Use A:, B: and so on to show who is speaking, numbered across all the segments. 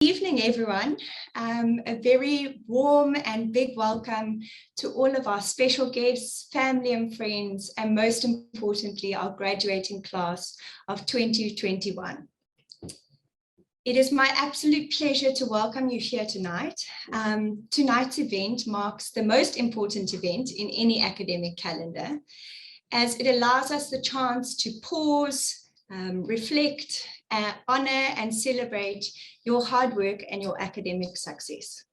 A: Evening, everyone. A very warm and big welcome to all of our special guests, family and friends, and most importantly, our graduating class of 2021. It is my absolute pleasure to welcome you here tonight. Tonight's event marks the most important event in any academic calendar, as it allows us the chance to pause, reflect, honor and celebrate your hard work and your academic success.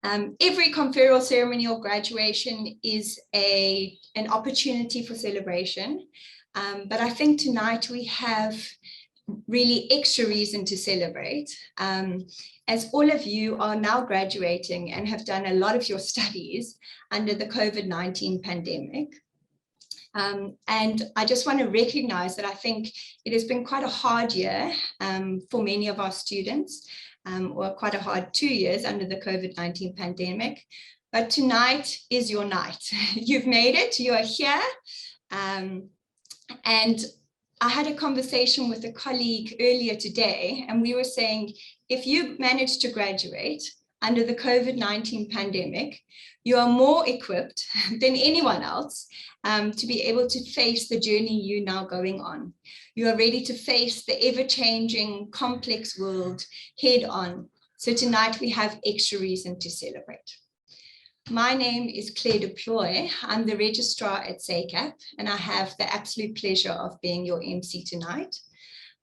A: Every conferral ceremony or graduation is an opportunity for celebration, but I think tonight we have really extra reason to celebrate, as all of you are now graduating and have done a lot of your studies under the COVID-19 pandemic. And I just want to recognize that I think it has been quite a hard year for many of our students, or quite a hard 2 years under the COVID-19 pandemic. But tonight is your night. You've made it, you are here. And I had a conversation with a colleague earlier today, and we were saying, if you managed to graduate under the COVID-19 pandemic, you are more equipped than anyone else to be able to face the journey you're now going on. You are ready to face the ever-changing, complex world head on. So tonight we have extra reason to celebrate. My name is Claire Deploy. I'm the registrar at SACAP, and I have the absolute pleasure of being your MC tonight.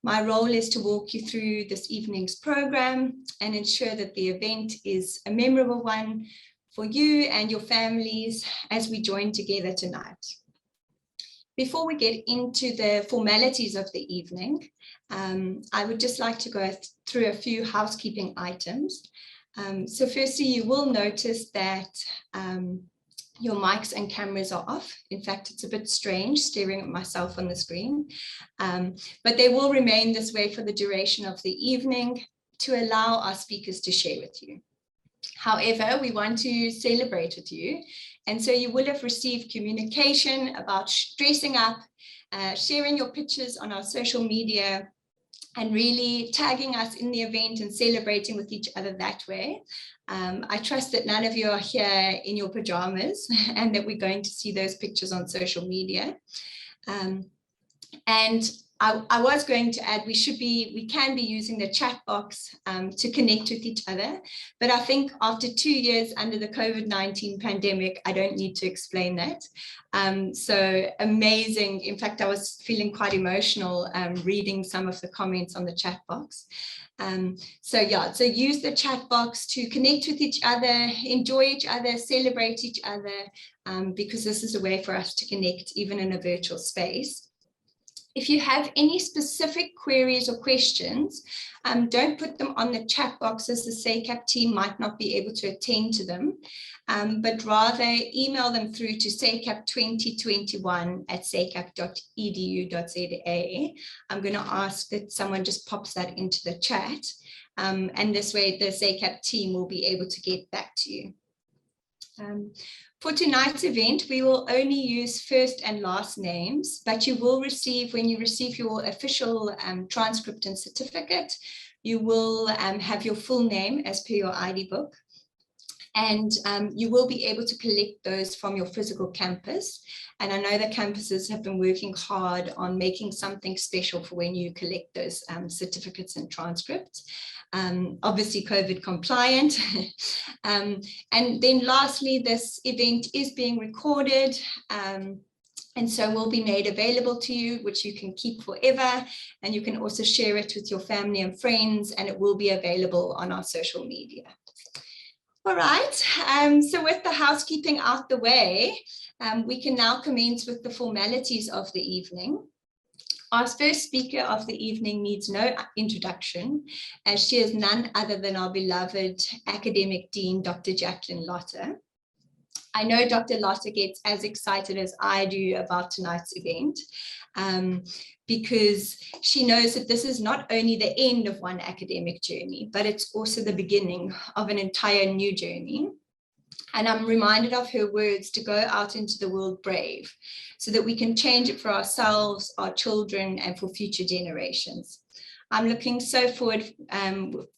A: My role is to walk you through this evening's program and ensure that the event is a memorable one for you and your families as we join together tonight. Before we get into the formalities of the evening, I would just like to go through a few housekeeping items. So firstly, you will notice that your mics and cameras are off. In fact, it's a bit strange staring at myself on the screen, but they will remain this way for the duration of the evening to allow our speakers to share with you. However, we want to celebrate with you. And so you will have received communication about dressing up, sharing your pictures on our social media, and really tagging us in the event and celebrating with each other that way. I trust that none of you are here in your pajamas and that we're going to see those pictures on social media. And I was going to add, we can be using the chat box to connect with each other, but I think after 2 years under the COVID-19 pandemic, I don't need to explain that. So amazing. In fact, I was feeling quite emotional reading some of the comments on the chat box. So use the chat box to connect with each other, enjoy each other, celebrate each other, because this is a way for us to connect even in a virtual space. If you have any specific queries or questions, don't put them on the chat boxes. The SACAP team might not be able to attend to them, but rather email them through to sacap2021@sacap.edu.za. I'm going to ask that someone just pops that into the chat, and this way the SACAP team will be able to get back to you. For tonight's event, we will only use first and last names, but you will receive, when you receive your official transcript and certificate, you will have your full name as per your ID book. And you will be able to collect those from your physical campus. And I know the campuses have been working hard on making something special for when you collect those certificates and transcripts. Obviously COVID compliant. And then lastly, this event is being recorded. And so will be made available to you, which you can keep forever. And you can also share it with your family and friends, and it will be available on our social media. All right, so with the housekeeping out the way, we can now commence with the formalities of the evening. Our first speaker of the evening needs no introduction, as she is none other than our beloved academic dean, Dr. Jacqueline Lotter. I know Dr. Lotter gets as excited as I do about tonight's event, because she knows that this is not only the end of one academic journey, but it's also the beginning of an entire new journey. And I'm reminded of her words to go out into the world brave, so that we can change it for ourselves, our children, and for future generations. I'm looking so forward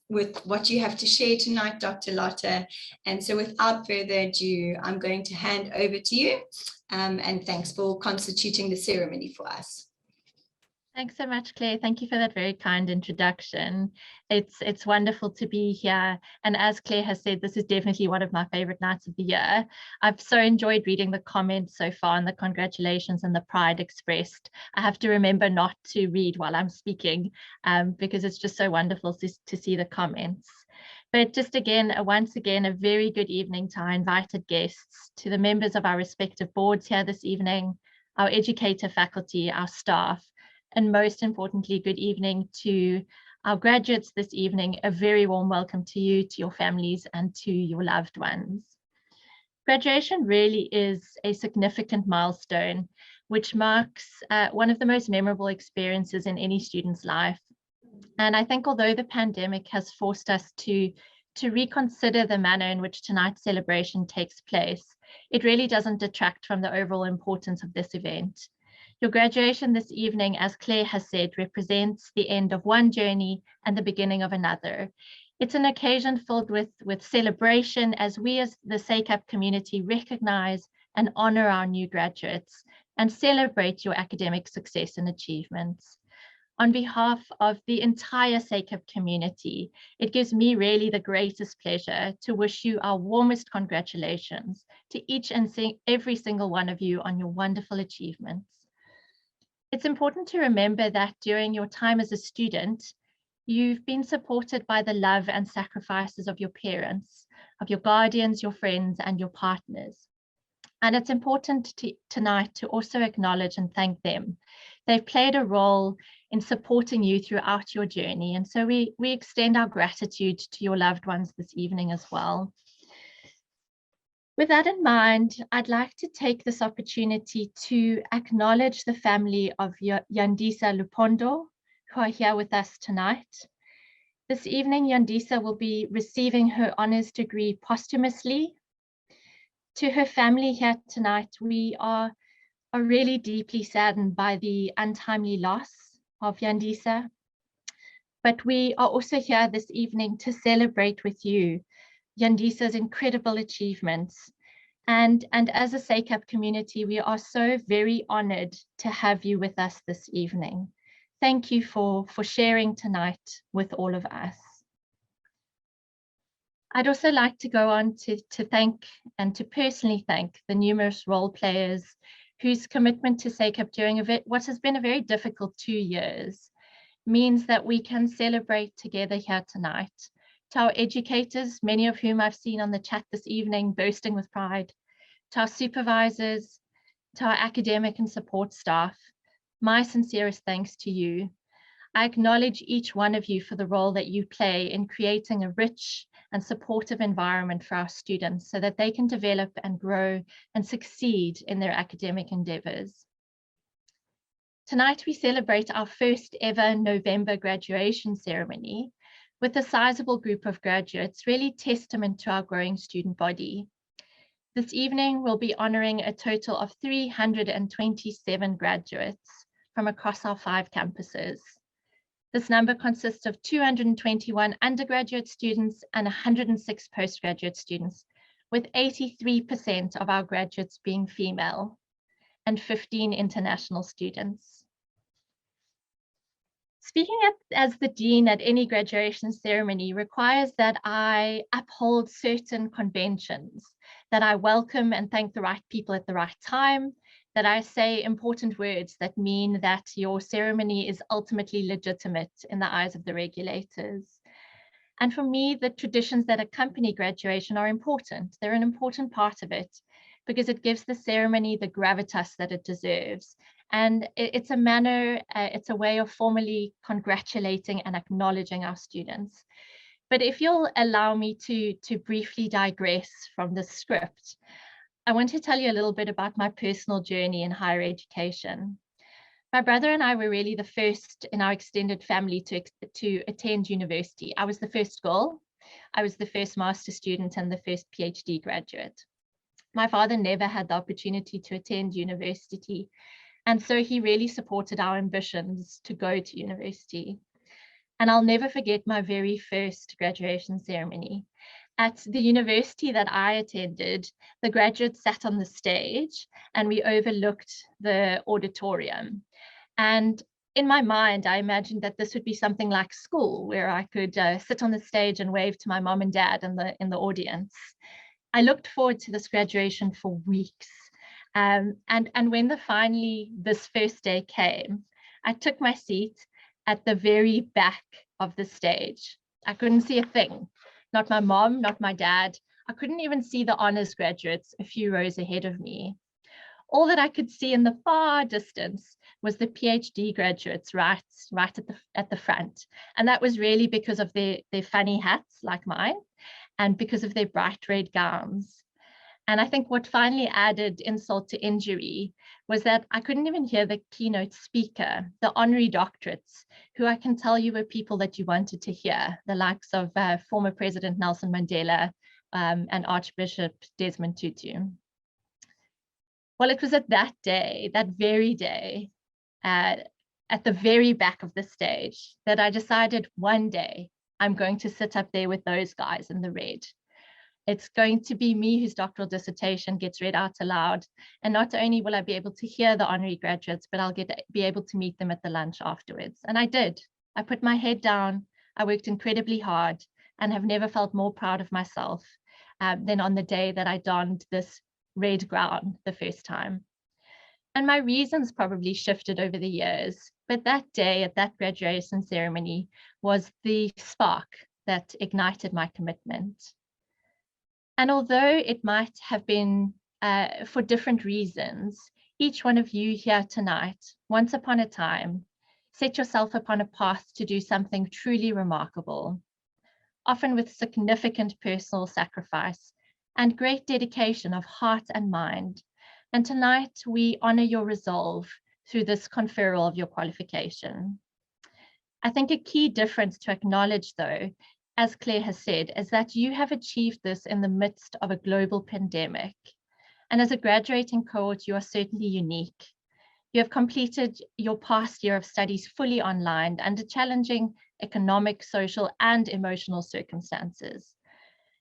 A: with what you have to share tonight, Dr. Lotte. And so without further ado, I'm going to hand over to you. And thanks for constituting the ceremony for us.
B: Thanks so much, Claire. Thank you for that very kind introduction. It's wonderful to be here. And as Claire has said, this is definitely one of my favorite nights of the year. I've so enjoyed reading the comments so far and the congratulations and the pride expressed. I have to remember not to read while I'm speaking because it's just so wonderful to see the comments. But just once again, a very good evening to our invited guests, to the members of our respective boards here this evening, our educator faculty, our staff, and most importantly, good evening to our graduates this evening. A very warm welcome to you, to your families, and to your loved ones. Graduation really is a significant milestone, which marks one of the most memorable experiences in any student's life. And I think although the pandemic has forced us to reconsider the manner in which tonight's celebration takes place, it really doesn't detract from the overall importance of this event. Your graduation this evening, as Claire has said, represents the end of one journey and the beginning of another. It's an occasion filled with celebration as we as the SACAP community recognize and honor our new graduates and celebrate your academic success and achievements. On behalf of the entire SACAP community, it gives me really the greatest pleasure to wish you our warmest congratulations to each and every single one of you on your wonderful achievements. It's important to remember that during your time as a student, you've been supported by the love and sacrifices of your parents, of your guardians, your friends, and your partners. And it's important tonight to also acknowledge and thank them. They've played a role in supporting you throughout your journey. And so we extend our gratitude to your loved ones this evening as well. With that in mind, I'd like to take this opportunity to acknowledge the family of Yandisa Lupondo, who are here with us tonight. This evening, Yandisa will be receiving her honors degree posthumously. To her family here tonight, we are really deeply saddened by the untimely loss of Yandisa. But we are also here this evening to celebrate with you Yandisa's incredible achievements. And as a SACAP community, we are so very honored to have you with us this evening. Thank you for sharing tonight with all of us. I'd also like to go on to thank and to personally thank the numerous role players whose commitment to SACAP during what has been a very difficult 2 years means that we can celebrate together here tonight. To our educators, many of whom I've seen on the chat this evening, bursting with pride, to our supervisors, to our academic and support staff, my sincerest thanks to you. I acknowledge each one of you for the role that you play in creating a rich and supportive environment for our students so that they can develop and grow and succeed in their academic endeavors. Tonight, we celebrate our first ever November graduation ceremony with a sizable group of graduates, really testament to our growing student body. This evening, we'll be honoring a total of 327 graduates from across our 5 campuses. This number consists of 221 undergraduate students and 106 postgraduate students, with 83% of our graduates being female and 15 international students. Speaking as the dean at any graduation ceremony requires that I uphold certain conventions, that I welcome and thank the right people at the right time, that I say important words that mean that your ceremony is ultimately legitimate in the eyes of the regulators. And for me, the traditions that accompany graduation are important. They're an important part of it because it gives the ceremony the gravitas that it deserves. And it's a manner, it's a way of formally congratulating and acknowledging our students. But if you'll allow me to briefly digress from the script, I want to tell you a little bit about my personal journey in higher education. My brother and I were really the first in our extended family to attend university. I was the first girl, I was the first master's student and the first PhD graduate. My father never had the opportunity to attend university, and so he really supported our ambitions to go to university. And I'll never forget my very first graduation ceremony. At the university that I attended, the graduates sat on the stage and we overlooked the auditorium. And in my mind, I imagined that this would be something like school, where I could sit on the stage and wave to my mom and dad in the audience. I looked forward to this graduation for weeks. And when this first day came, I took my seat at the very back of the stage. I couldn't see a thing, not my mom, not my dad. I couldn't even see the honors graduates a few rows ahead of me. All that I could see in the far distance was the PhD graduates right at the front. And that was really because of their funny hats like mine and because of their bright red gowns. And I think what finally added insult to injury was that I couldn't even hear the keynote speaker, the honorary doctorates, who I can tell you were people that you wanted to hear, the likes of former President Nelson Mandela and Archbishop Desmond Tutu. Well, it was at that day, that very day, at the very back of the stage, that I decided one day I'm going to sit up there with those guys in the red. It's going to be me whose doctoral dissertation gets read out aloud. And not only will I be able to hear the honorary graduates, but I'll be able to meet them at the lunch afterwards. And I did. I put my head down. I worked incredibly hard and have never felt more proud of myself than on the day that I donned this red gown the first time. And my reasons probably shifted over the years, but that day at that graduation ceremony was the spark that ignited my commitment. And although it might have been for different reasons, each one of you here tonight, once upon a time, set yourself upon a path to do something truly remarkable, often with significant personal sacrifice and great dedication of heart and mind. And tonight we honor your resolve through this conferral of your qualification. I think a key difference to acknowledge, though, as Claire has said, is that you have achieved this in the midst of a global pandemic. And as a graduating cohort, you are certainly unique. You have completed your past year of studies fully online under challenging economic, social, and emotional circumstances.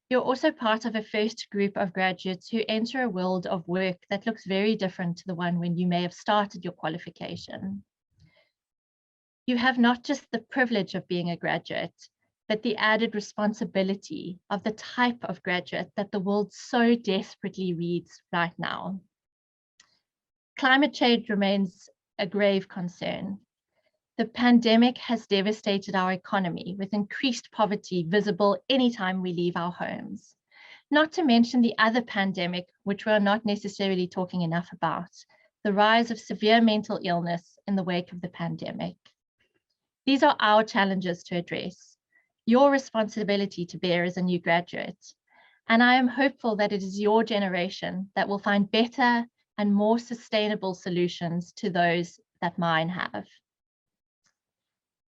B: You're also part of a first group of graduates who enter a world of work that looks very different to the one when you may have started your qualification. You have not just the privilege of being a graduate, but the added responsibility of the type of graduate that the world so desperately needs right now. Climate change remains a grave concern. The pandemic has devastated our economy with increased poverty visible anytime we leave our homes. Not to mention the other pandemic, which we're not necessarily talking enough about, the rise of severe mental illness in the wake of the pandemic. These are our challenges to address, your responsibility to bear as a new graduate. And I am hopeful that it is your generation that will find better and more sustainable solutions to those that mine have.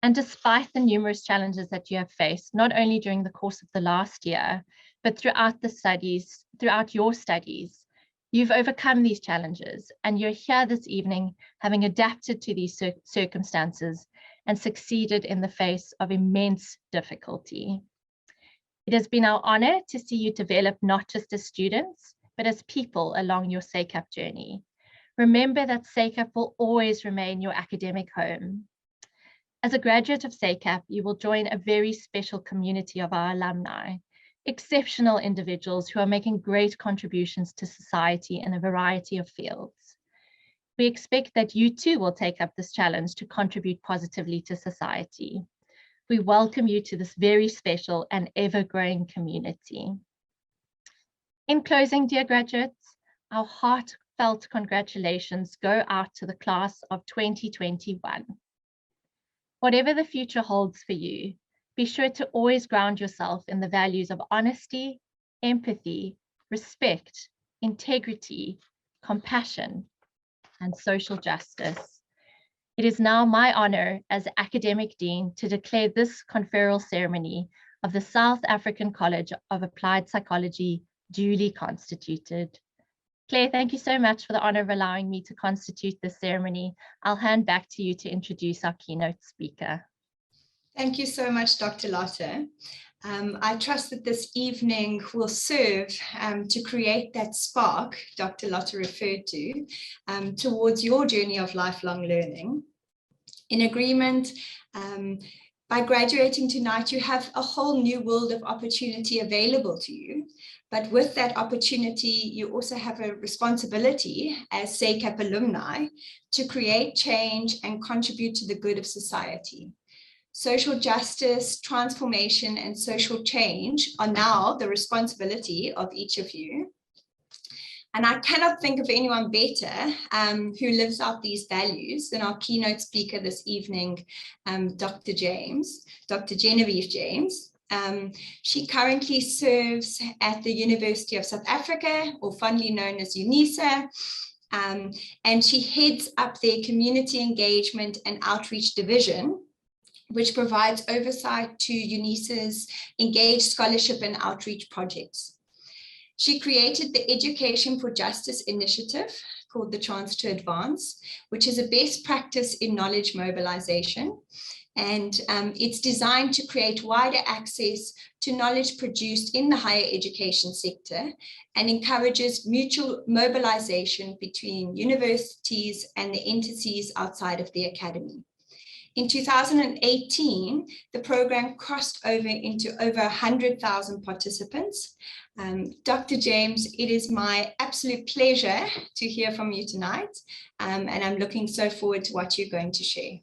B: And despite the numerous challenges that you have faced, not only during the course of the last year, but throughout your studies, you've overcome these challenges and you're here this evening having adapted to these circumstances and succeeded in the face of immense difficulty. It has been our honor to see you develop not just as students, but as people along your SACAP journey. Remember that SACAP will always remain your academic home. As a graduate of SACAP, you will join a very special community of our alumni, exceptional individuals who are making great contributions to society in a variety of fields. We expect that you too will take up this challenge to contribute positively to society. We welcome you to this very special and ever-growing community. In closing, dear graduates, our heartfelt congratulations go out to the class of 2021. Whatever the future holds for you, be sure to always ground yourself in the values of honesty, empathy, respect, integrity, compassion, and social justice. It is now my honor as Academic Dean to declare this conferral ceremony of the South African College of Applied Psychology duly constituted. Claire, thank you so much for the honor of allowing me to constitute this ceremony. I'll hand back to you to introduce our keynote speaker.
A: Thank you so much, Dr. Lotte. I trust that this evening will serve to create that spark Dr. Lotte referred to towards your journey of lifelong learning. In agreement, by graduating tonight, you have a whole new world of opportunity available to you. But with that opportunity, you also have a responsibility as SACAP alumni to create change and contribute to the good of society. Social justice, transformation, and social change are now the responsibility of each of you. And I cannot think of anyone better who lives out these values than our keynote speaker this evening, Dr. Genevieve James. She currently serves at the University of South Africa, or fondly known as UNISA, and she heads up their community engagement and outreach division, which provides oversight to UNISA's engaged scholarship and outreach projects. She created the Education for Justice initiative called the Chance to Advance, which is a best practice in knowledge mobilization. And it's designed to create wider access to knowledge produced in the higher education sector and encourages mutual mobilization between universities and the entities outside of the academy. In 2018, the program crossed over into over 100,000 participants. Dr. James, it is my absolute pleasure to hear from you tonight, and I'm looking so forward to what you're going to share.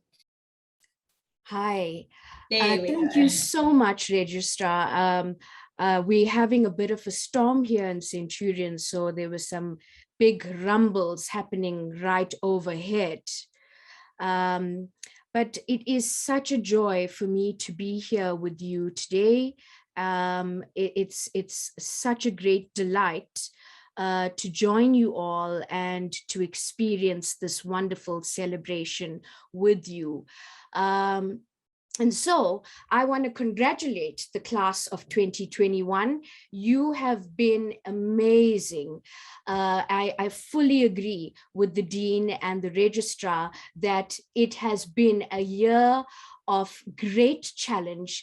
C: Hi, thank you so much, Registrar. We're having a bit of a storm here in Centurion, so there were some big rumbles happening right overhead. But it is such a joy for me to be here with you today. It's such a great delight to join you all and to experience this wonderful celebration with you. And so I want to congratulate the class of 2021. You have been amazing. I fully agree with the Dean and the Registrar that it has been a year of great challenge,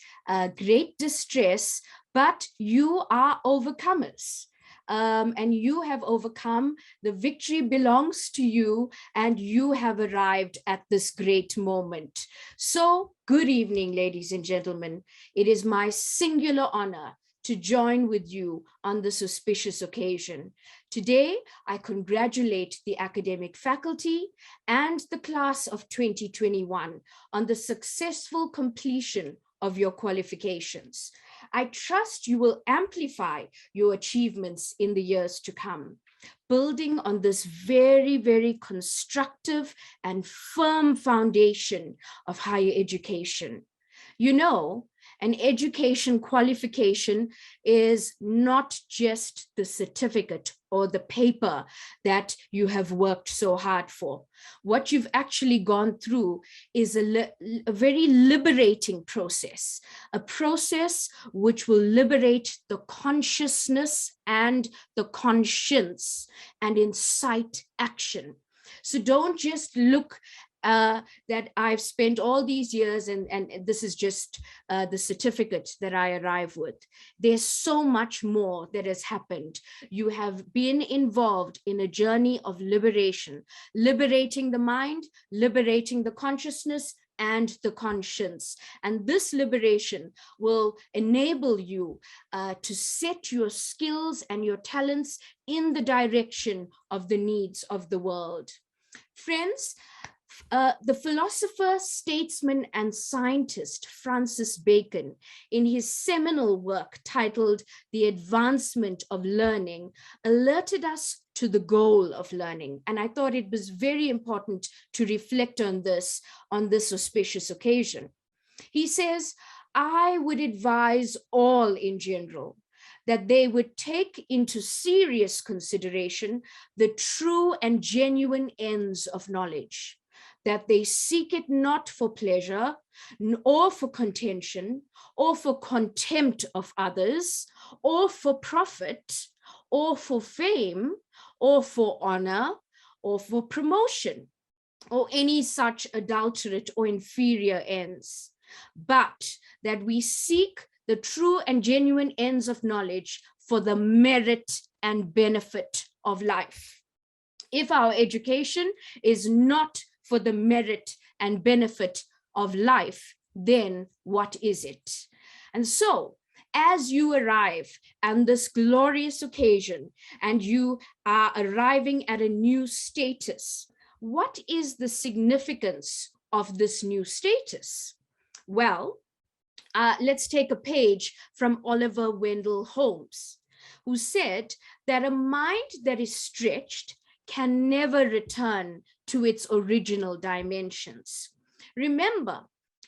C: great distress, but you are overcomers. And you have overcome. The victory belongs to you, and you have arrived at this great moment. So, good evening, ladies and gentlemen. It is my singular honor to join with you on this auspicious occasion. Today, I congratulate the academic faculty and the class of 2021 on the successful completion of your qualifications. I trust you will amplify your achievements in the years to come, building on this very, very constructive and firm foundation of higher education. You know, an education qualification is not just the certificate or the paper that you have worked so hard for. What you've actually gone through is a very liberating process, a process which will liberate the consciousness and the conscience and incite action. So don't just look that I've spent all these years and this is just the certificate that I arrive with. There's so much more that has happened. You have been involved in a journey of liberation, liberating the mind, liberating the consciousness and the conscience. And this liberation will enable you to set your skills and your talents in the direction of the needs of the world. Friends, the philosopher, statesman, and scientist Francis Bacon, in his seminal work titled The Advancement of Learning, alerted us to the goal of learning. And I thought it was very important to reflect on this auspicious occasion. He says, I would advise all in general that they would take into serious consideration the true and genuine ends of knowledge, that they seek it not for pleasure, or for contention, or for contempt of others, or for profit, or for fame, or for honor, or for promotion, or any such adulterate or inferior ends. but that we seek the true and genuine ends of knowledge for the merit and benefit of life. If our education is not for the merit and benefit of life, then what is it? And so, as you arrive on this glorious occasion and you are arriving at a new status, what is the significance of this new status? Well, let's take a page from Oliver Wendell Holmes, who said that a mind that is stretched can never return to its original dimensions. Remember,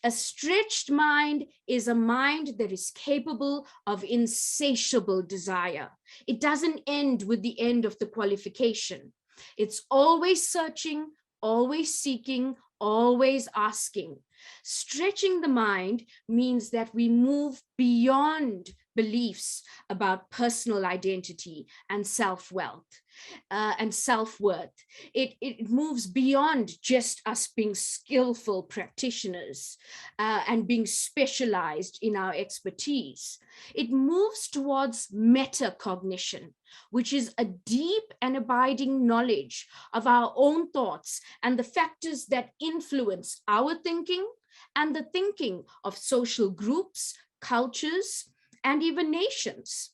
C: a stretched mind is a mind that is capable of insatiable desire. It doesn't end with the end of the qualification. It's always searching, always seeking, always asking. Stretching the mind means that we move beyond beliefs about personal identity and self-wealth and self-worth. It moves beyond just us being skillful practitioners and being specialized in our expertise. It moves towards metacognition, which is a deep and abiding knowledge of our own thoughts and the factors that influence our thinking and the thinking of social groups, cultures, and even nations.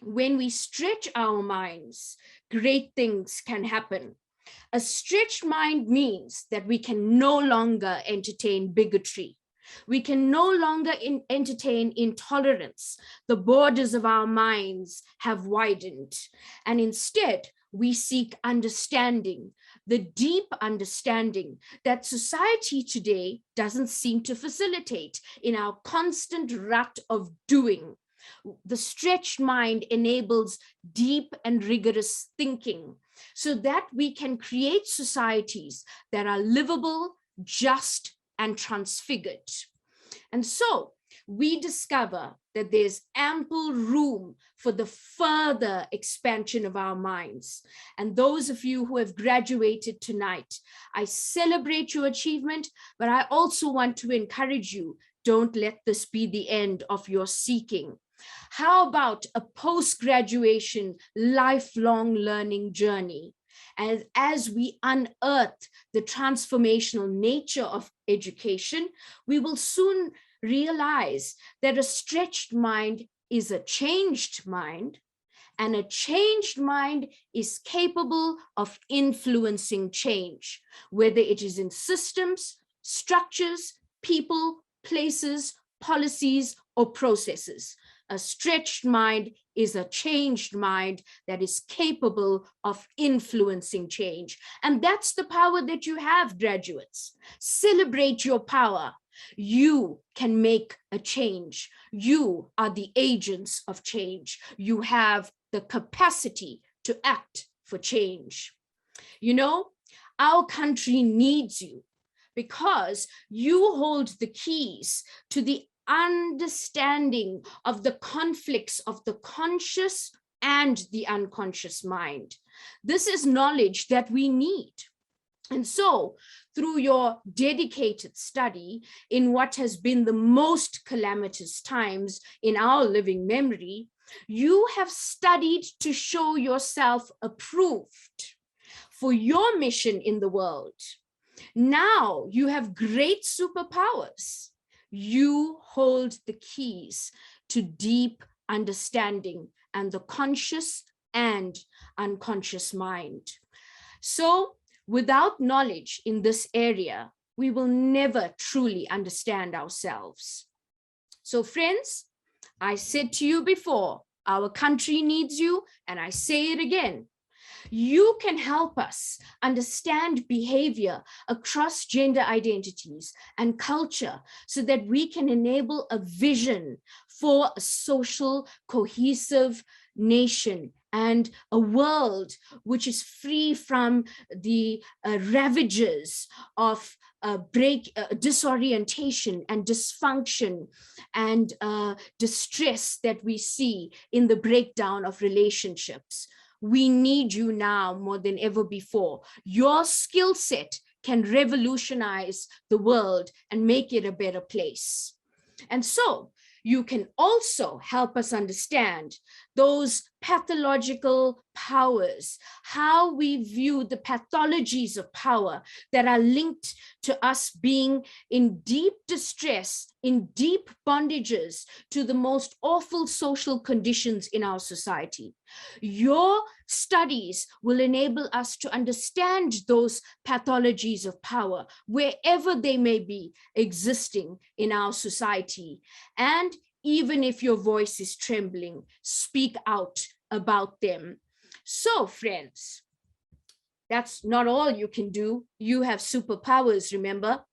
C: When we stretch our minds, great things can happen. A stretched mind means that we can no longer entertain bigotry. We can no longer entertain intolerance. The borders of our minds have widened, and instead we seek understanding, the deep understanding that society today doesn't seem to facilitate in our constant rut of doing. The stretched mind enables deep and rigorous thinking so that we can create societies that are livable, just, and transfigured. And so we discover that there's ample room for the further expansion of our minds. And those of you who have graduated tonight, I celebrate your achievement, but I also want to encourage you, don't let this be the end of your seeking. How about a post-graduation lifelong learning journey? And as we unearth the transformational nature of education, we will soon realize that a stretched mind is a changed mind, and a changed mind is capable of influencing change, whether it is in systems, structures, people, places, policies, or processes. A stretched mind is a changed mind that is capable of influencing change. And that's the power that you have, graduates. Celebrate your power. You can make a change. You are the agents of change. You have the capacity to act for change. You know, our country needs you because you hold the keys to the understanding of the conflicts of the conscious and the unconscious mind. This is knowledge that we need. And so, through your dedicated study in what has been the most calamitous times in our living memory, you have studied to show yourself approved for your mission in the world. Now you have great superpowers. You hold the keys to deep understanding and the conscious and unconscious mind. So, without knowledge in this area, we will never truly understand ourselves. So, friends, I said to you before, our country needs you, and I say it again. You can help us understand behavior across gender identities and culture so that we can enable a vision for a social, cohesive nation and a world which is free from the ravages of disorientation and dysfunction and distress that we see in the breakdown of relationships. We need you now more than ever before. Your skill set can revolutionize the world and make it a better place. And so you can also help us understand those pathological powers, how we view the pathologies of power that are linked to us being in deep distress, in deep bondages to the most awful social conditions in our society. Your studies will enable us to understand those pathologies of power wherever they may be existing in our society. And even if your voice is trembling, speak out about them. So, friends, that's not all you can do. You have superpowers, remember?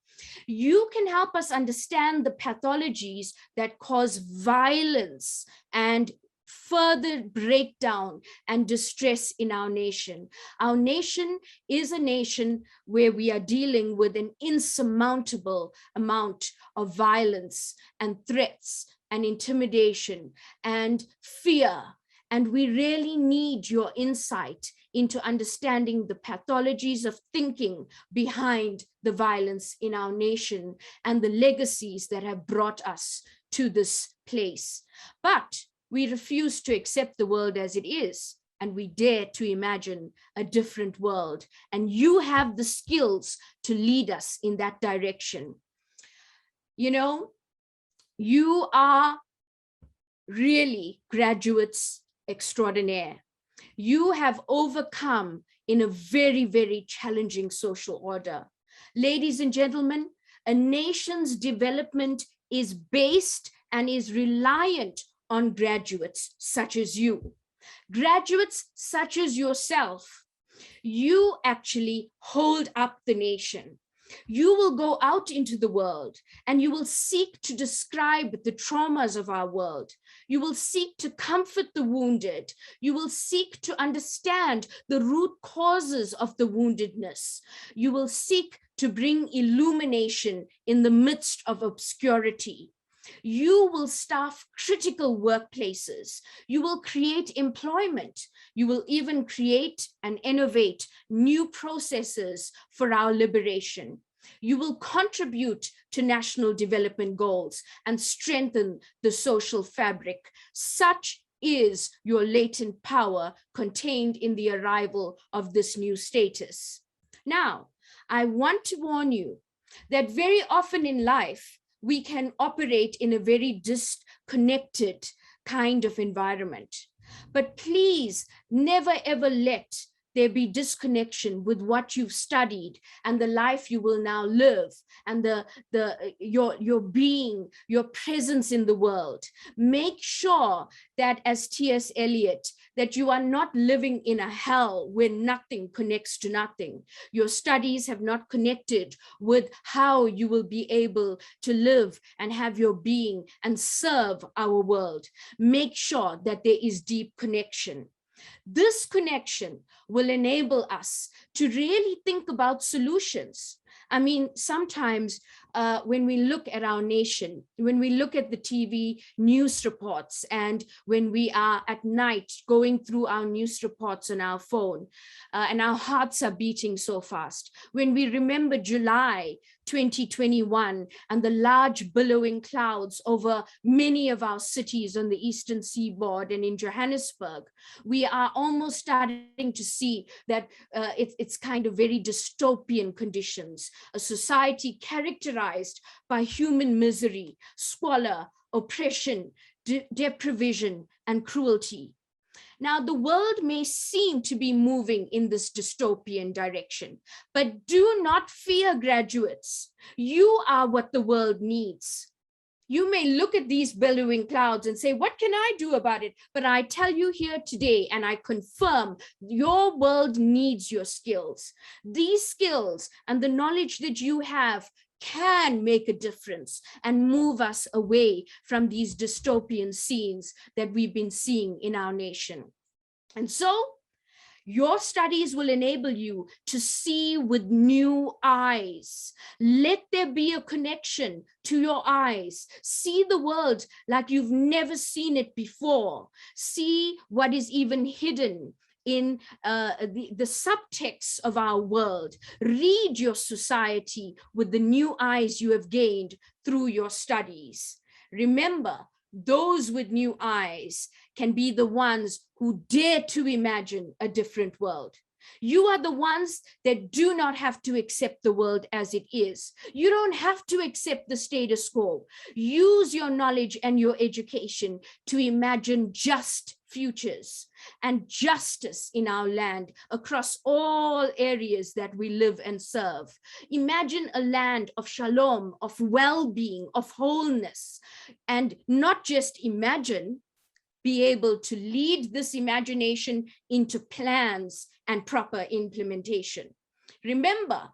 C: You can help us understand the pathologies that cause violence and further breakdown and distress in our nation. Our nation is a nation where we are dealing with an insurmountable amount of violence and threats and intimidation and fear. And we really need your insight into understanding the pathologies of thinking behind the violence in our nation and the legacies that have brought us to this place. But we refuse to accept the world as it is, and we dare to imagine a different world. And you have the skills to lead us in that direction. You know, you are really graduates extraordinaire. You have overcome in a very, very challenging social order. Ladies and gentlemen, a nation's development is based and is reliant on graduates such as you. Graduates such as yourself, you actually hold up the nation. You will go out into the world and you will seek to describe the traumas of our world. You will seek to comfort the wounded. You will seek to understand the root causes of the woundedness. You will seek to bring illumination in the midst of obscurity. You will staff critical workplaces. You will create employment. You will even create and innovate new processes for our liberation. You will contribute to national development goals and strengthen the social fabric. Such is your latent power contained in the arrival of this new status. Now, I want to warn you that very often in life, we can operate in a very disconnected kind of environment. But please never ever let there be disconnection with what you've studied and the life you will now live and your being, your presence in the world. Make sure that, as T.S. Eliot, that you are not living in a hell where nothing connects to nothing. Your studies have not connected with how you will be able to live and have your being and serve our world. Make sure that there is deep connection. This connection will enable us to really think about solutions. I mean, sometimes when we look at our nation, when we look at the TV news reports, and when we are at night going through our news reports on our phone, and our hearts are beating so fast, when we remember July 2021 and the large billowing clouds over many of our cities on the eastern seaboard and in Johannesburg, we are almost starting to see that it's kind of very dystopian conditions, a society characterized by human misery, squalor, oppression, deprivation, and cruelty. Now, the world may seem to be moving in this dystopian direction, but do not fear, graduates. You are what the world needs. You may look at these billowing clouds and say, what can I do about it? But I tell you here today, and I confirm, your world needs your skills. These skills and the knowledge that you have can make a difference and move us away from these dystopian scenes that we've been seeing in our nation. And so your studies will enable you to see with new eyes. Let there be a connection to your eyes. See the world like you've never seen it before. See what is even hidden in the subtext of our world. Read your society with the new eyes you have gained through your studies. Remember, those with new eyes can be the ones who dare to imagine a different world. You are the ones that do not have to accept the world as it is. You don't have to accept the status quo. Use your knowledge and your education to imagine just futures and justice in our land across all areas that we live and serve. Imagine a land of shalom, of well-being, of wholeness, and not just imagine, be able to lead this imagination into plans and proper implementation. Remember,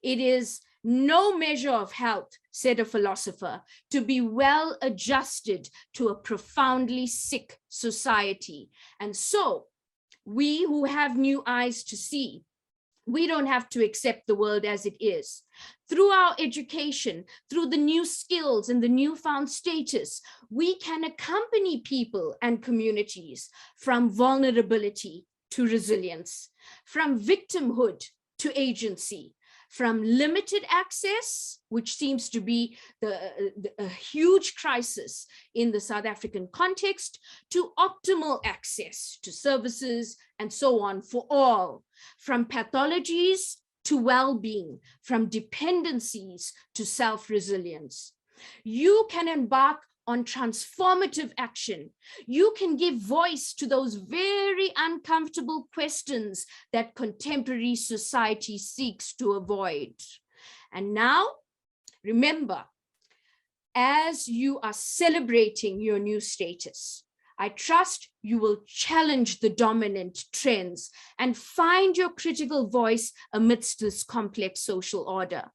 C: it is no measure of health, said a philosopher, to be well adjusted to a profoundly sick society. And so we who have new eyes to see, we don't have to accept the world as it is. Through our education, through the new skills and the newfound status, we can accompany people and communities from vulnerability to resilience, from victimhood to agency, from limited access, which seems to be a huge crisis in the South African context, to optimal access to services and so on for all, from pathologies to well-being, from dependencies to self-resilience. You can embark on transformative action. You can give voice to those very uncomfortable questions that contemporary society seeks to avoid. And now, remember, as you are celebrating your new status, I trust you will challenge the dominant trends and find your critical voice amidst this complex social order.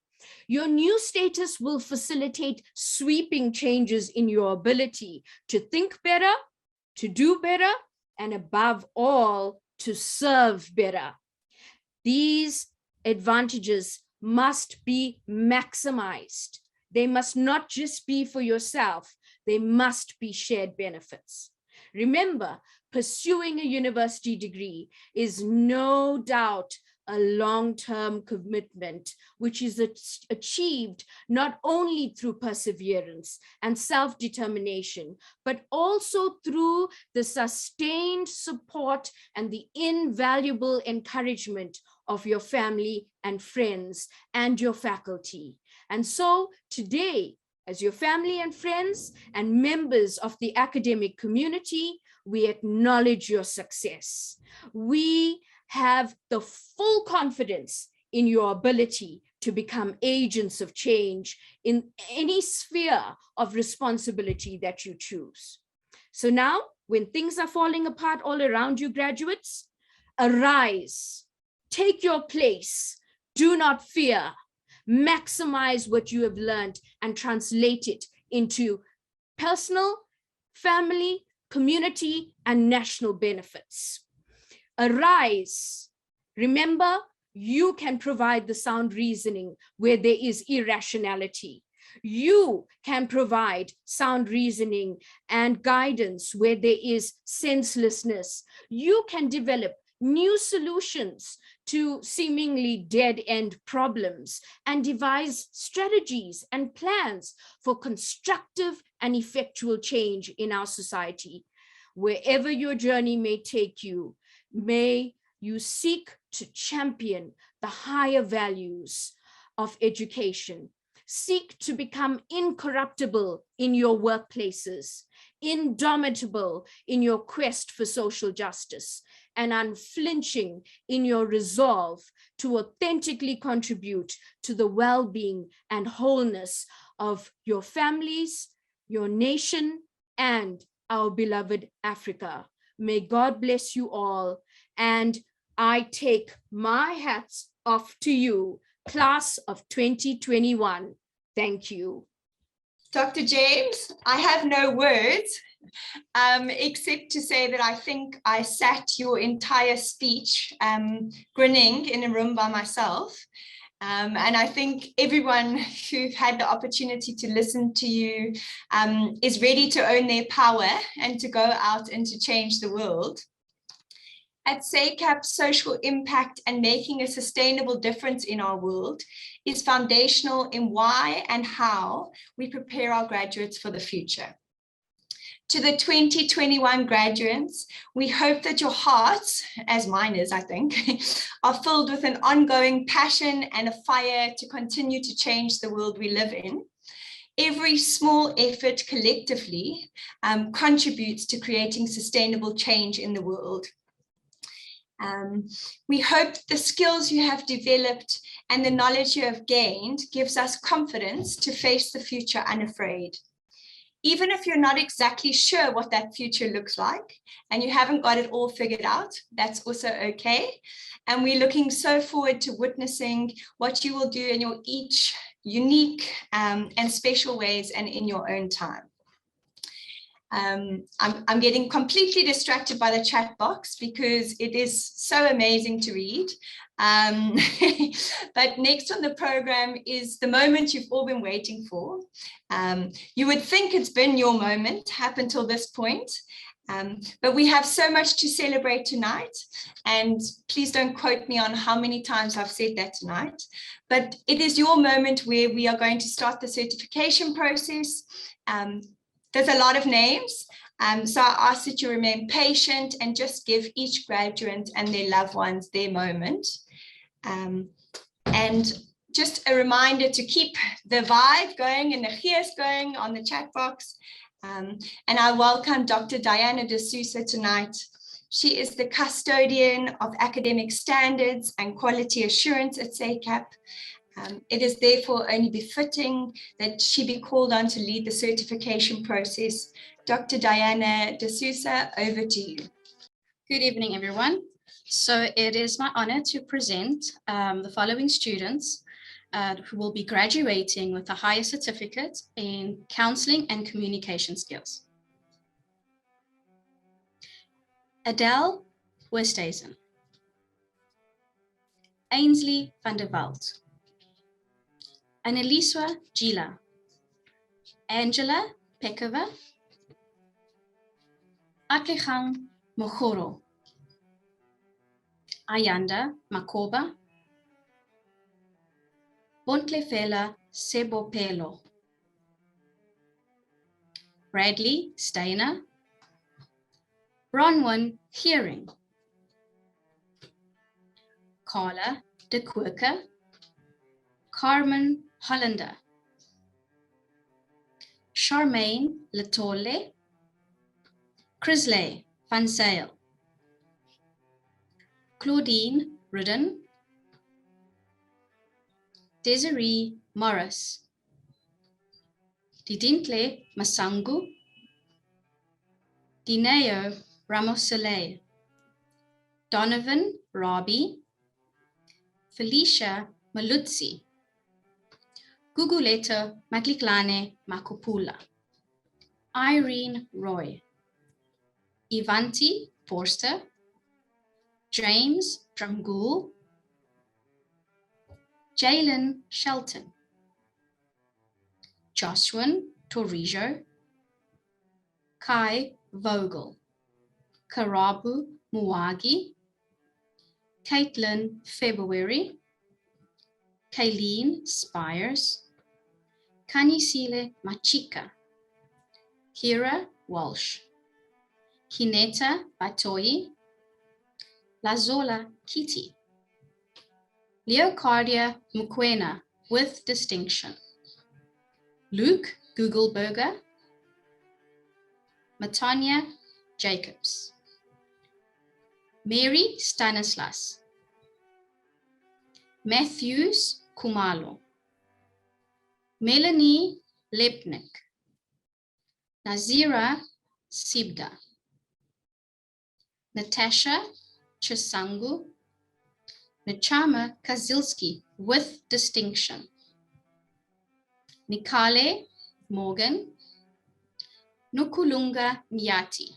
C: Your new status will facilitate sweeping changes in your ability to think better, to do better, and above all, to serve better. These advantages must be maximized. They must not just be for yourself, they must be shared benefits. Remember, pursuing a university degree is no doubt a long-term commitment, which is achieved not only through perseverance and self-determination, but also through the sustained support and the invaluable encouragement of your family and friends and your faculty. And so today, as your family and friends and members of the academic community, we acknowledge your success. We have the full confidence in your ability to become agents of change in any sphere of responsibility that you choose. So now, when things are falling apart all around you, graduates, arise, take your place, do not fear, maximize what you have learned and translate it into personal, family, community, and national benefits. Arise. Remember, you can provide the sound reasoning where there is irrationality. You can provide sound reasoning and guidance where there is senselessness. You can develop new solutions to seemingly dead-end problems and devise strategies and plans for constructive and effectual change in our society. Wherever your journey may take you, may you seek to champion the higher values of education. Seek to become incorruptible in your workplaces, indomitable in your quest for social justice, and unflinching in your resolve to authentically contribute to the well-being and wholeness of your families, your nation, and our beloved Africa. May God bless you all. And I take my hats off to you, class of 2021. Thank you.
A: Dr. James, I have no words except to say that I think I sat your entire speech grinning in a room by myself. And I think everyone who had the opportunity to listen to you is ready to own their power and to go out and to change the world. At SACAP, social impact and making a sustainable difference in our world is foundational in why and how we prepare our graduates for the future. To the 2021 graduates, we hope that your hearts, as mine is, I think, are filled with an ongoing passion and a fire to continue to change the world we live in. Every small effort collectively contributes to creating sustainable change in the world. We hope the skills you have developed and the knowledge you have gained gives us confidence to face the future unafraid. Even if you're not exactly sure what that future looks like and you haven't got it all figured out, that's also okay. And we're looking so forward to witnessing what you will do in your each unique and special ways and in your own time. I'm getting completely distracted by the chat box because it is so amazing to read. But next on the program is the moment you've all been waiting for. You would think it's been your moment up until this point, but we have so much to celebrate tonight, and please don't quote me on how many times I've said that tonight, but it is your moment where we are going to start the certification process. There's a lot of names, so I ask that you remain patient and just give each graduate and their loved ones their moment. And just a reminder to keep the vibe going and the gees going on the chat box. And I welcome Dr. Diana de Sousa tonight. She is the custodian of academic standards and quality assurance at SACAP. It is therefore only befitting that she be called on to lead the certification process. Dr. Diana de Sousa, over to you.
D: Good evening, everyone. So it is my honor to present the following students who will be graduating with a higher certificate in counseling and communication skills. Adele Westhuizen, Ainsley van der Walt, Annelieswa Gila, Angela Pekova, Atlegang Mogoro, Ayanda Makoba, Bontlefela Sebopelo, Bradley Steiner, Bronwyn Hearing, Carla de Kooke, Carmen Hollander, Charmaine Letole, Chrisley van Zyl, Claudine Ridden, Desiree Morris, Didintle Masangu, Dineo Ramosele, Donovan Robbie, Felicia Malutsi, Guguleto Matliklane Makopula, Irene Roy, Ivanti Forster, James Drangul, Jalen Shelton, Joshua Torrijo, Kai Vogel, Karabu Muwagi, Caitlin February, Kayleen Spires, Kanisile Machika, Kira Walsh, Kineta Batoyi, Lazola Kiti, Leocardia Mukwena with distinction, Luke Gugelberger, Matanya Jacobs, Mary Stanislas, Matthews Kumalo, Melanie Lepnik, Nazira Sibda, Natasha Chisangu, Nachama Kazilski with distinction, Nikale Morgan, Nukulunga Nyati,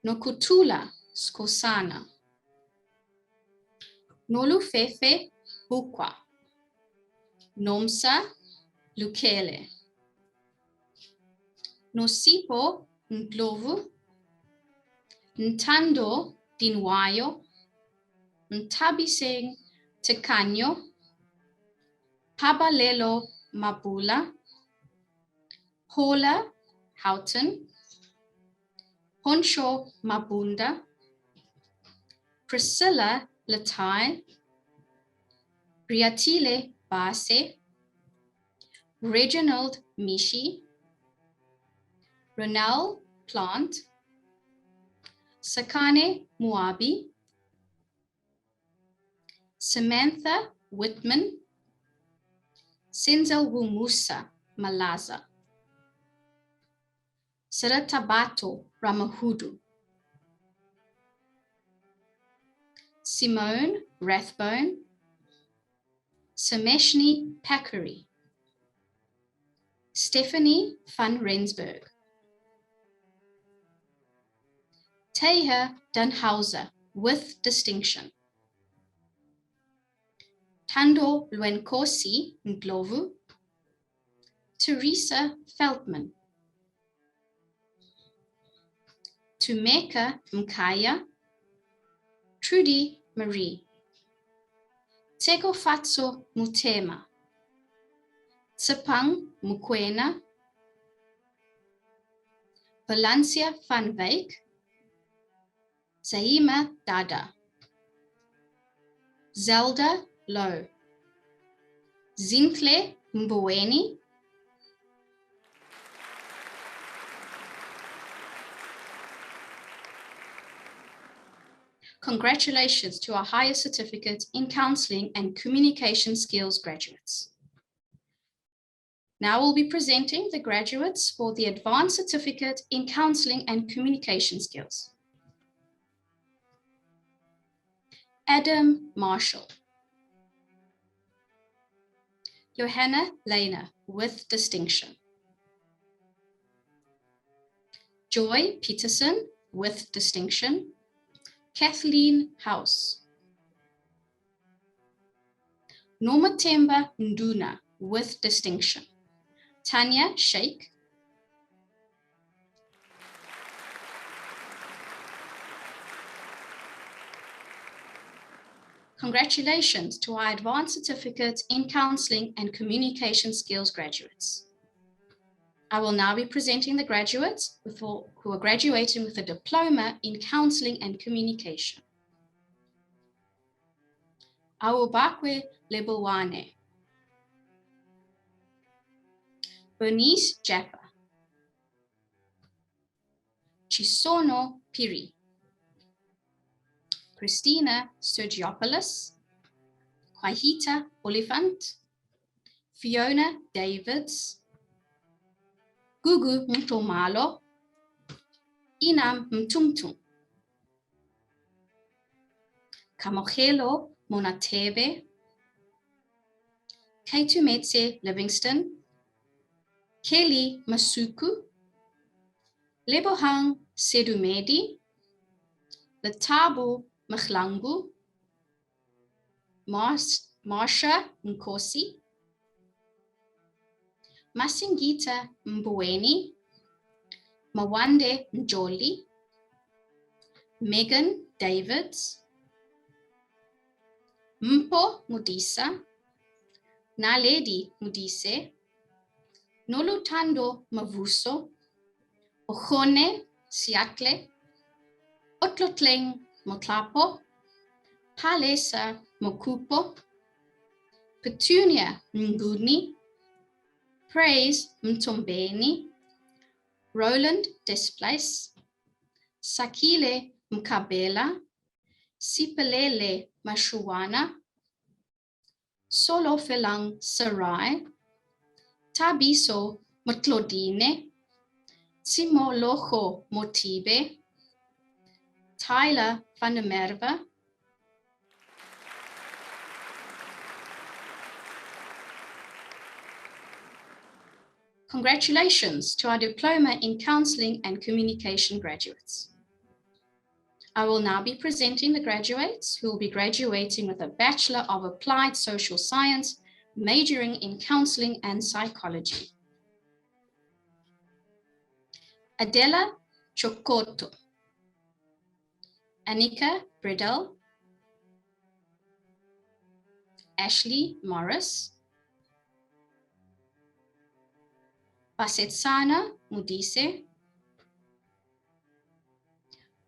D: Nokutula Skosana, Nolufefe Bukwa, Nomsa Lukele, Nosipo Ndlovu, Ntando Dinwayo, Ntabiseng Tekanyo, Pabalelo Mabula, Paula Houghton, Honsho Mabunda, Priscilla Latai, Riatile Base, Reginald Mishi, Ronel Plant, Sakane Muabi, Samantha Whitman, Senzel Wumusa Malaza, Saratabato Ramahudu, Simone Rathbone, Sameshni Pakari, Stephanie van Rensburg, Teha Dunhauser with distinction, Tando Lwenkosi Ndlovu, Teresa Feldman, Tumeka Mkaya, Trudy Marie, Tekofatso Mutema, Tsepang Mukwena, Valencia van Wyk, Zaima Dada, Zelda Low, Zintle Mboweni, Congratulations to our Higher Certificate in Counseling and Communication Skills graduates. Now we'll be presenting the graduates for the Advanced Certificate in Counseling and Communication Skills. Adam Marshall. Johanna Lena with distinction. Joy Peterson with distinction. Kathleen House. Nomatemba Nduna with distinction. Tanya Sheikh. Congratulations to our Advanced Certificate in Counseling and Communication Skills graduates. I will now be presenting the graduates who are graduating with a diploma in counseling and communication. Awubakwe Lebowane, Bernice Japa, Chisono Piri, Christina Sergiopoulos, Kwahita Oliphant, Fiona Davids, Gugu Mtomalo, Inam Mtumtum, Kamogelo Monatebe, Kaitumetse Livingston, Kelly Masuku, Lebohang Sedumedi, Letabo Mchlangu, Marsha Nkosi, Masingita Mbweni, Mawande Njoli, Megan Davids, Mpo Mudisa, Naledi Mudise, Nolutando Mavuso, Ochone Siatle, Otlotleng Motlapo, Palesa Mokupo, Petunia Nguni, Praise Mtombeni, Roland Desplace, Sakile Mkabela, Sipelele Mashuwana, Solo Felang Sarai, Tabiso Motlodine, Simolocho Motibe, Tyler van der Merwe, Congratulations to our Diploma in Counseling and Communication graduates. I will now be presenting the graduates who will be graduating with a Bachelor of Applied Social Science, majoring in Counseling and Psychology. Adela Chokoto, Annika Bredel, Ashley Morris, Basetsana Mudise,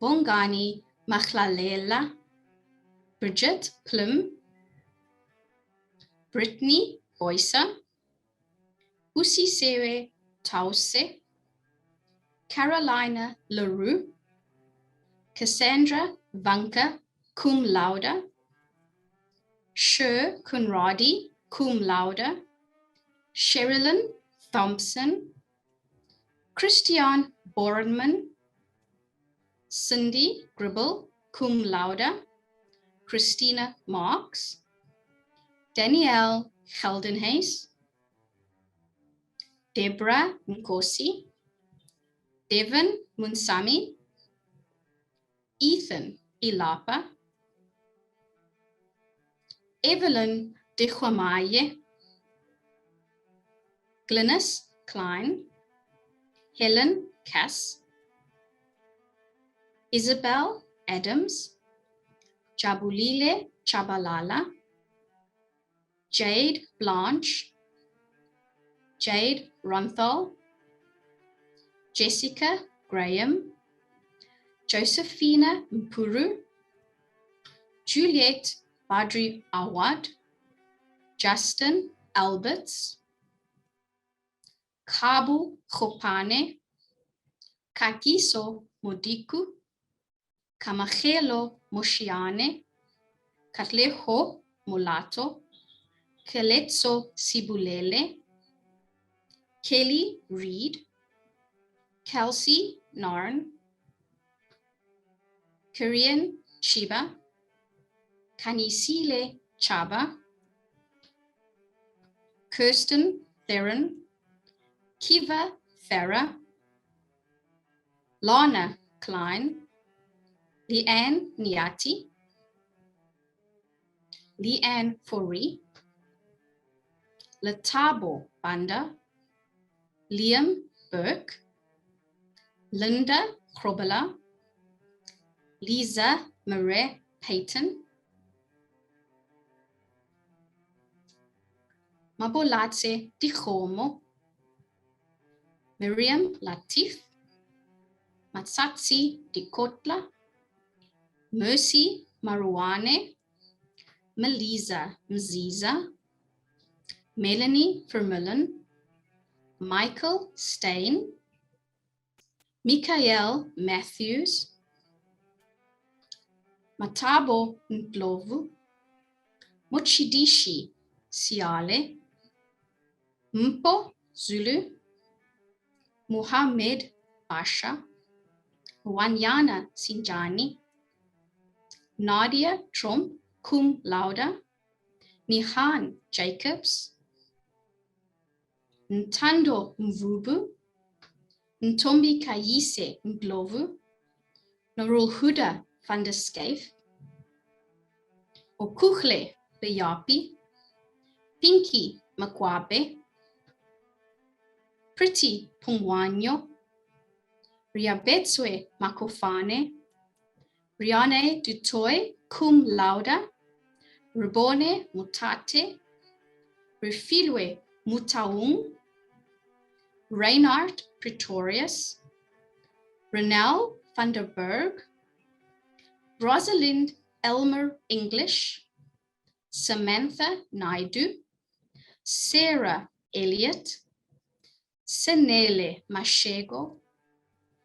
D: Bongani Machlalela, Bridget Plum, Brittany Boysa, Usisewe Tause, Carolina LaRue, Cassandra Vanka, cum laude, Sher Kunradi, cum laude, Sherilyn Thompson, Christian Bornman, Cindy Gribble, cum laude, Christina Marks, Danielle Geldenhuis, Deborah Nkosi, Devin Munsami, Ethan Ilapa, Evelyn de Guamaye, Glynis Klein, Helen Cass, Isabel Adams, Jabulile Chabalala, Jade Blanche, Jade Ronthal, Jessica Graham, Josephina Mpuru, Juliet Badri Awad, Justin Alberts, Kabu Khopane, Kagiso Modiku, Kamachelo Moshiane, Katleho Mulato, Keletso Sibulele, Kelly Reed, Kelsey Narn, Korean Chiba, Kanisile Chaba, Kirsten Theron, Kiva Farah, Lana Klein, Leanne Niati, Leanne Fori, Latabo Banda, Liam Burke, Linda Krobela, Lisa Marie Payton, Mabolatse Dikhomo, Miriam Latif, Matsatsi Dikotla, Mercy Maruane, Melisa Mziza, Melanie Vermeulen, Michael Stein, Mikael Matthews, Matabo Ndlovu, Mochidishi Siale, Mpo Zulu, Muhammad Basha, Wanyana Sinjani, Nadia Trump, cum laude, Nihan Jacobs, Ntando Mvubu, Ntombi Kayise Ndlovu, Narul Huda van der Skyf, Okuhle Beyapi, Pinky Makwabe, Pretty Pungwanyo, Riabetswe Makofane, Riane Dutoy cum laude, Ribone Mutate, Refilwe Mutaung, Reinhard Pretorius, Renel van der Berg, Rosalind Elmer English, Samantha Naidu, Sarah Elliott, Senele Mashego,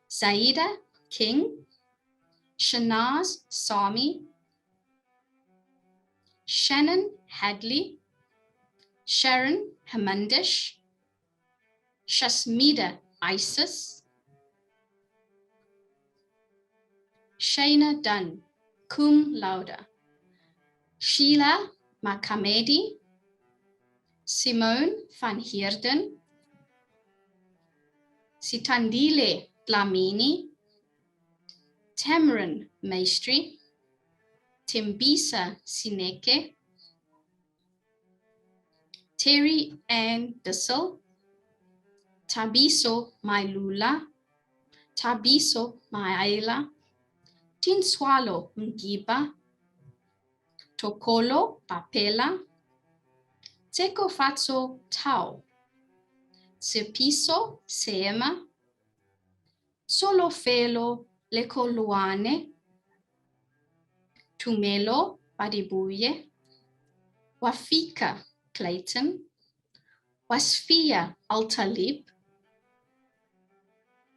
D: Zaida King, Shanaz Sami, Shannon Hadley, Sharon Hamandish, Shasmida Isis, Shayna Dunn, cum laude, Sheila Makamedi, Simone van Heerden, Sitandile Dlamini, Tamarin Maestri, Timbisa Sineke, Terry Ann Dissel, Tabiso Mailula, Tabiso Maila, Tinswalo Mgiba, Tokolo Papela, Tekofatso Tau, Sepiso Seema, Solofelo Lekoluane, Tumelo Badibuye, Wafika Clayton, Wasfia Altalib,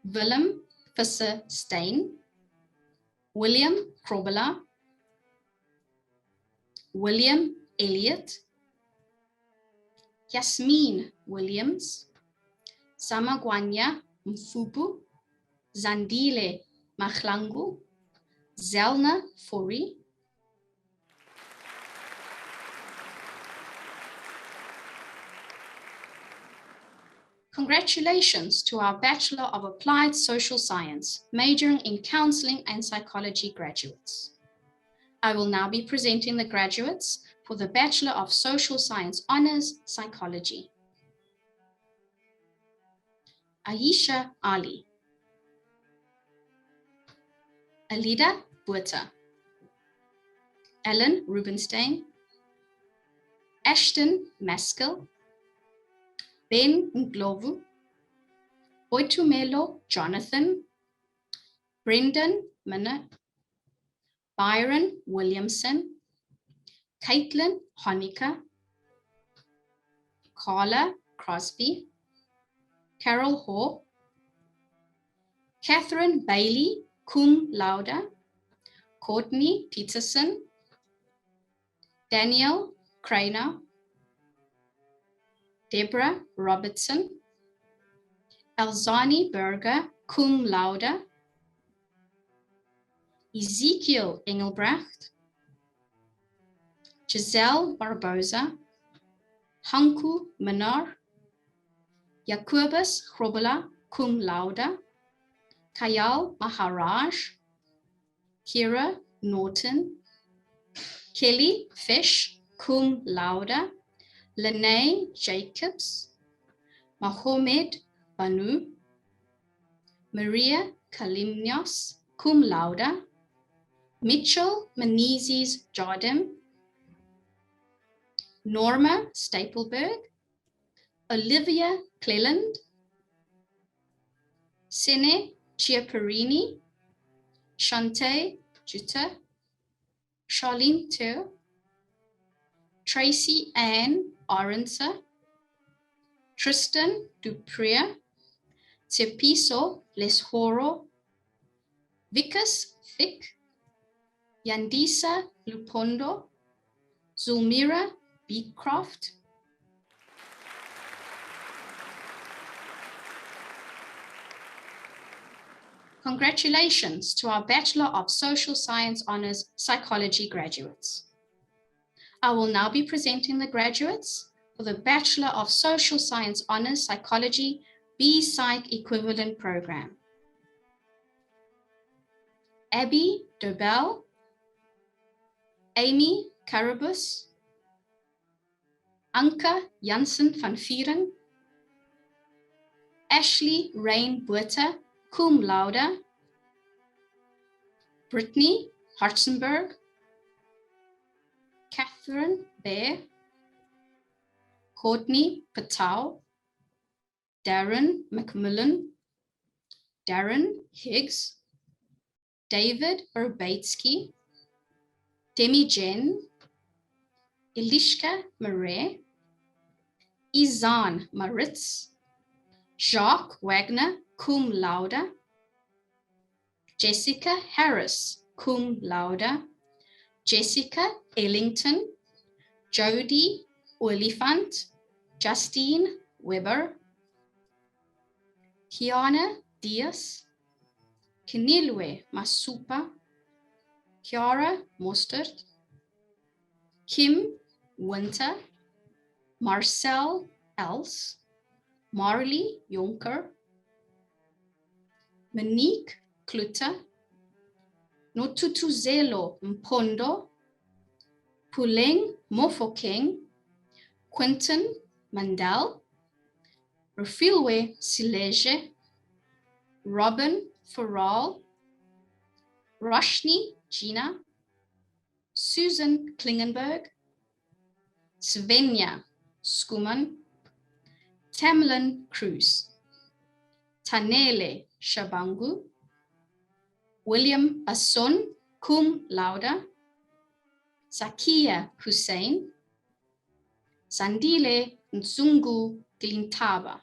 D: Willem Visser Stein, William Krobela, William Elliott, Yasmin Williams, Samagwanya Mfubu, Zandile Mahlangu, Zelna Fori, Congratulations to our Bachelor of Applied Social Science, majoring in Counseling and Psychology graduates. I will now be presenting the graduates for the Bachelor of Social Science Honours Psychology. Aisha Ali, Alida Buerta, Ellen Rubenstein, Ashton Maskell, Ben Nglovu, Boitumelo Jonathan, Brendan Minna, Byron Williamson, Caitlin Honica, Carla Crosby, Carol Hoare, Catherine Bailey, cum laude, Courtney Peterson, Daniel Craner, Deborah Robertson, Elzani Berger, cum laude, Ezekiel Engelbrecht, Giselle Barbosa, Hanku Minar, Jacobus Grobela, cum laude, Kayal Maharaj, Kira Norton, Kelly Fish, cum laude, Lene Jacobs, Mohamed Banu, Maria Kalimnios, cum laude, Mitchell Menezes Jardim, Norma Stapelberg, Olivia Cleland, Sene Chiaparini, Shante Jutta, Charlene Ter, Tracy Ann Orenser, Tristan Dupria, Tepiso Leshoro, Vikas Fick, Yandisa Lupondo, Zulmira Beecroft, Congratulations to our Bachelor of Social Science Honours Psychology graduates. I will now be presenting the graduates for the Bachelor of Social Science Honours Psychology B-Psych Equivalent Program. Abby Dobell, Amy Carabus, Anka Janssen van Vieren, Ashley Rain Buerta, cum laude, Brittany Hartzenberg, Catherine Bear, Courtney Patel, Darren McMillan, Darren Higgs, David Urbatsky, Demi Jen, Elishka Marais, Izan Maritz, Jacques Wagner, cum laude, Jessica Harris, cum laude, Jessica Ellington, Jody Oliphant, Justine Weber, Kiana Diaz, Kenilwe Masupa, Kiara Mostert, Kim Winter, Marcel Els, Marley Jonker, Monique Klutter, Notutuzelo Mpondo, Puleng Mofokeng, Quentin Mandel, Rafilwe Sileje, Robin Farral, Roshni Gina, Susan Klingenberg, Svenja Skuman, Tamlin Cruz, Tanele Shabangu, William Asun cum laude, Zakia Hussein, Sandile Nzungu Glintaba.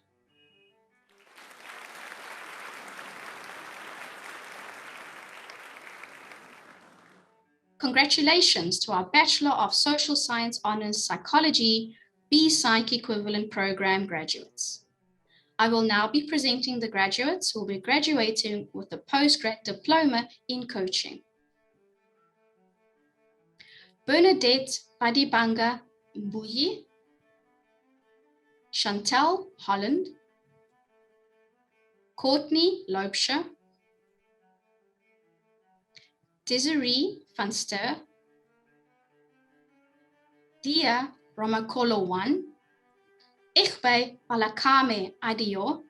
D: Congratulations to our Bachelor of Social Science Honors Psychology B-Psych Equivalent Program graduates. I will now be presenting the graduates who will be graduating with the postgrad diploma in coaching. Bernadette Badibanga Mbuyi, Chantel Holland, Courtney Loubser, Desiree van Ster, Dia Ramakolo 1, Ichbe Balakame Adio,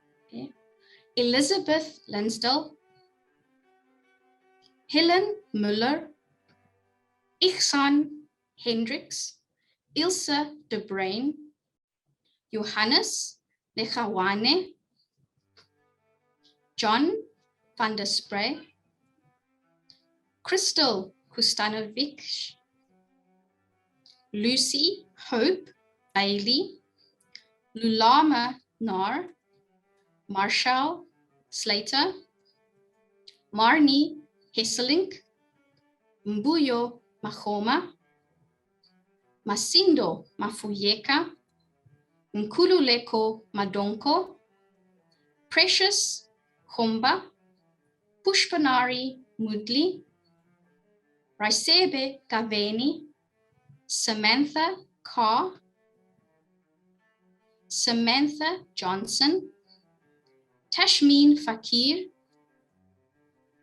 D: Elizabeth Linsdell, Helen Muller, Ichsan Hendricks, Ilse de Bruin, Johannes Nechawane, John van der Spray, Crystal Kustanovic, Lucy Hope Bailey, Lulama Nar, Marshall Slater, Marnie Hesselink, Mbuyo Mahoma, Masindo Mafuyeka, Nkululeko Madonko, Precious Khumba, Pushpanari Mudli, Raisebe Gaveni, Samantha Carr, Samantha Johnson, Tashmeen Fakir,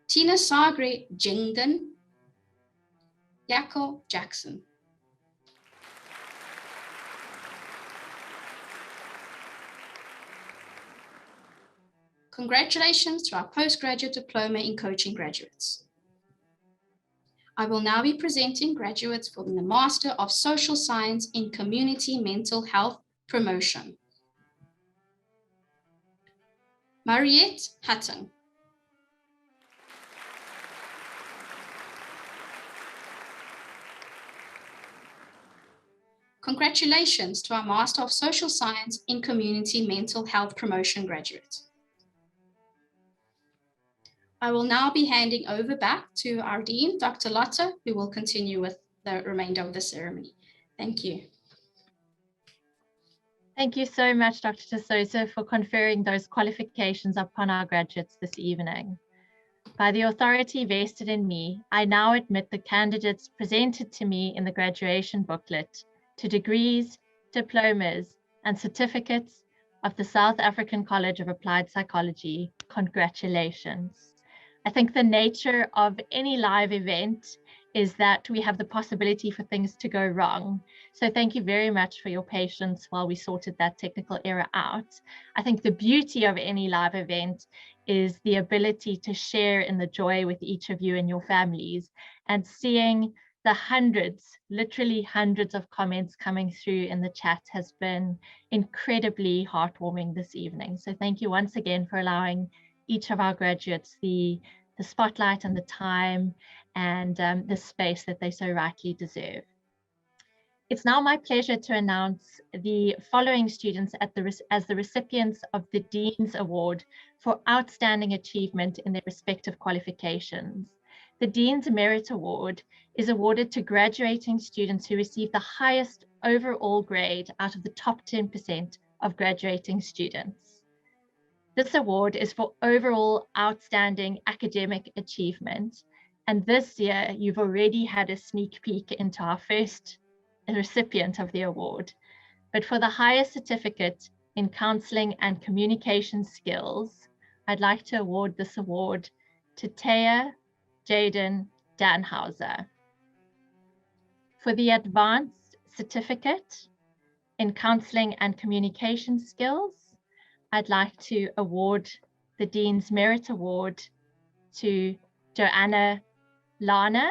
D: Tina Sagre Jingden, Yako Jackson. Congratulations to our postgraduate diploma in coaching graduates. I will now be presenting graduates for the Master of Social Science in Community Mental Health Promotion. Mariette Hatton. Congratulations to our Master of Social Science in Community Mental Health Promotion graduate. I will now be handing over back to our Dean, Dr. Lotte, who will continue with the remainder of the ceremony. Thank you.
B: Thank you so much, Dr. Sosa, for conferring those qualifications upon our graduates this evening. By the authority vested in me, I now admit the candidates presented to me in the graduation booklet to degrees, diplomas, and certificates of the South African College of Applied Psychology. Congratulations. I think the nature of any live event is that we have the possibility for things to go wrong. So thank you very much for your patience while we sorted that technical error out. I think the beauty of any live event is the ability to share in the joy with each of you and your families, and seeing the hundreds, literally hundreds of comments coming through in the chat has been incredibly heartwarming this evening. So thank you once again for allowing each of our graduates the spotlight and the time and the space that they so rightly deserve. It's now my pleasure to announce the following students as the recipients of the Dean's Award for Outstanding Achievement in their respective qualifications. The Dean's Merit Award is awarded to graduating students who receive the highest overall grade out of the top 10% of graduating students. This award is for overall outstanding academic achievement. And this year, you've already had a sneak peek into our first recipient of the award. But for the highest certificate in counseling and communication skills, I'd like to award this award to Taya Jaden Danhauser. For the advanced certificate in counseling and communication skills, I'd like to award the Dean's Merit Award to Joanna Lana,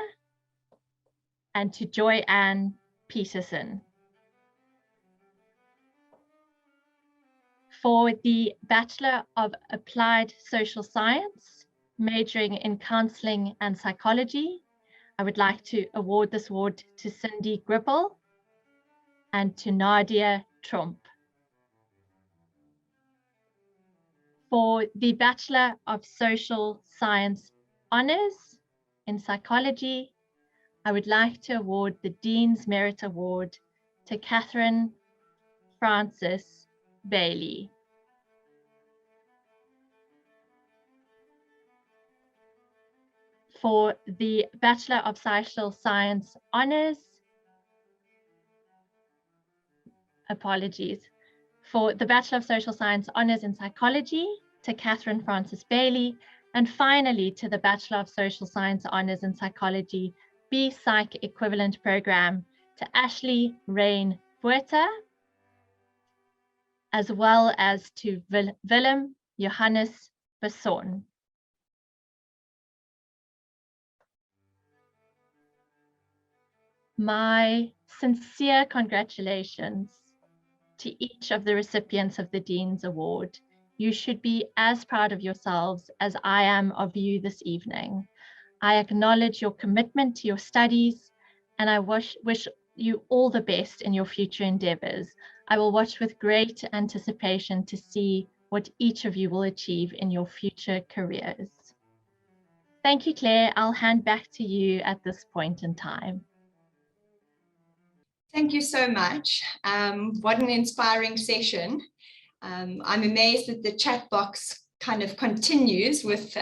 B: and to Joy Ann Peterson. For the Bachelor of Applied Social Science, majoring in Counseling and Psychology, I would like to award this award to Cindy Gripple and to Nadia Trump. For the Bachelor of Social Science Honours in Psychology, I would like to award the Dean's Merit Award to Catherine Francis Bailey. For the Bachelor of Social Science Honours, for the Bachelor of Social Science Honours in Psychology to Catherine Francis Bailey, and finally to the Bachelor of Social Science Honours in Psychology B-Psych Equivalent Program to Ashley Rain Buerta, as well as to Willem Johannes Besson. My sincere congratulations to each of the recipients of the Dean's Award. You should be as proud of yourselves as I am of you this evening. I acknowledge your commitment to your studies, and I wish you all the best in your future endeavors. I will watch with great anticipation to see what each of you will achieve in your future careers. Thank you, Claire. I'll hand back to you at this point in time.
A: Thank you so much. What an inspiring session. I'm amazed that the chat box kind of continues with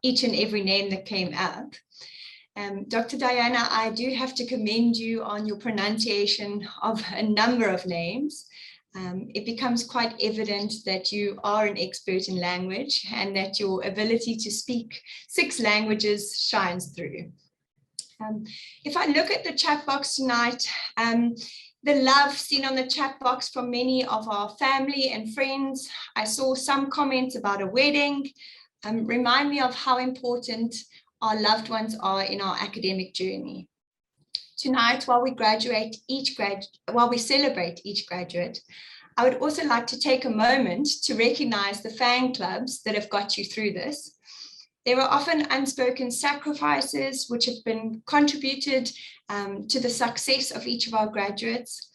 A: each and every name that came up. Dr. Diana, I do have to commend you on your pronunciation of a number of names. It becomes quite evident that you are an expert in language and that your ability to speak 6 languages shines through. If I look at the chat box tonight, the love seen on the chat box from many of our family and friends. I saw some comments about a wedding. Remind me of how important our loved ones are in our academic journey. Tonight, while we celebrate each graduate, I would also like to take a moment to recognize the fan clubs that have got you through this. There are often unspoken sacrifices which have been contributed to the success of each of our graduates.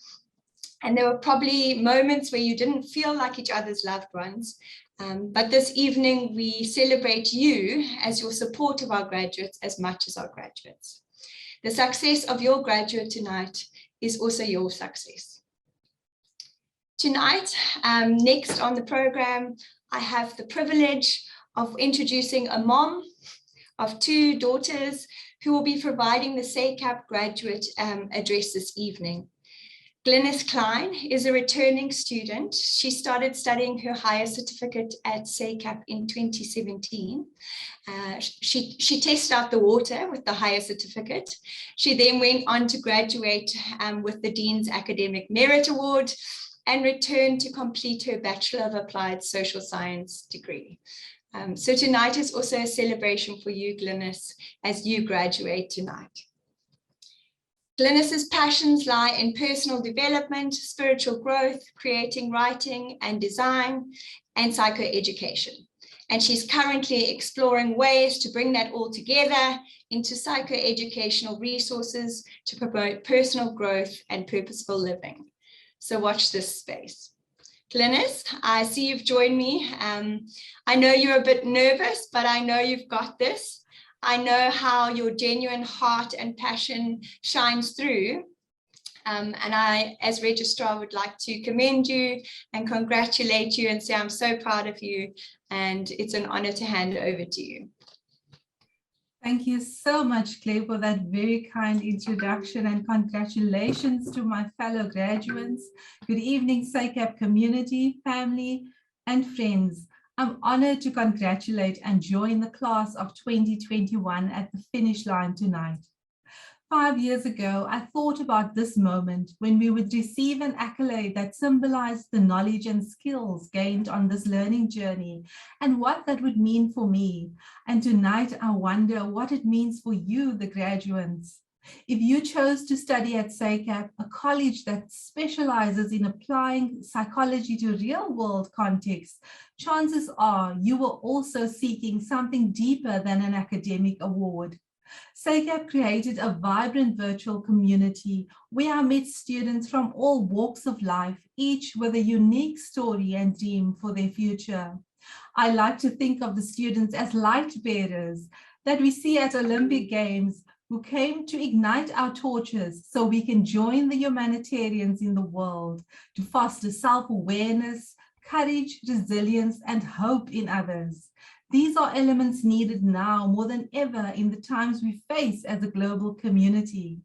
A: And there were probably moments where you didn't feel like each other's loved ones. But this evening, we celebrate you as your support of our graduates as much as our graduates. The success of your graduate tonight is also your success. Tonight, next on the program, I have the privilege of introducing a mom of 2 daughters who will be providing the SACAP graduate address this evening. Glynis Klein is a returning student. She started studying her higher certificate at SACAP in 2017. She tested out the water with the higher certificate. She then went on to graduate with the Dean's Academic Merit Award and returned to complete her Bachelor of Applied Social Science degree. So tonight is also a celebration for you, Glynis, as you graduate tonight. Glynis's passions lie in personal development, spiritual growth, creating writing and design, and psychoeducation. And she's currently exploring ways to bring that all together into psychoeducational resources to promote personal growth and purposeful living. So watch this space. Glynis, I see you've joined me. I know you're a bit nervous, but I know you've got this. I know how your genuine heart and passion shines through. And I, as registrar, would like to commend you and congratulate you and say I'm so proud of you, and it's an honor to hand it over to you.
E: Thank you so much, Claire, for that very kind introduction, and congratulations to my fellow graduates. Good evening, SACAP community, family, and friends. I'm honored to congratulate and join the class of 2021 at the finish line tonight. 5 years ago, I thought about this moment when we would receive an accolade that symbolized the knowledge and skills gained on this learning journey and what that would mean for me. And tonight, I wonder what it means for you, the graduates. If you chose to study at SACAP, a college that specializes in applying psychology to real-world contexts, chances are you were also seeking something deeper than an academic award. SACAP created a vibrant virtual community where I met students from all walks of life, each with a unique story and dream for their future. I like to think of the students as light bearers that we see at Olympic Games, who came to ignite our torches so we can join the humanitarians in the world to foster self-awareness, courage, resilience, and hope in others. These are elements needed now more than ever in the times we face as a global community.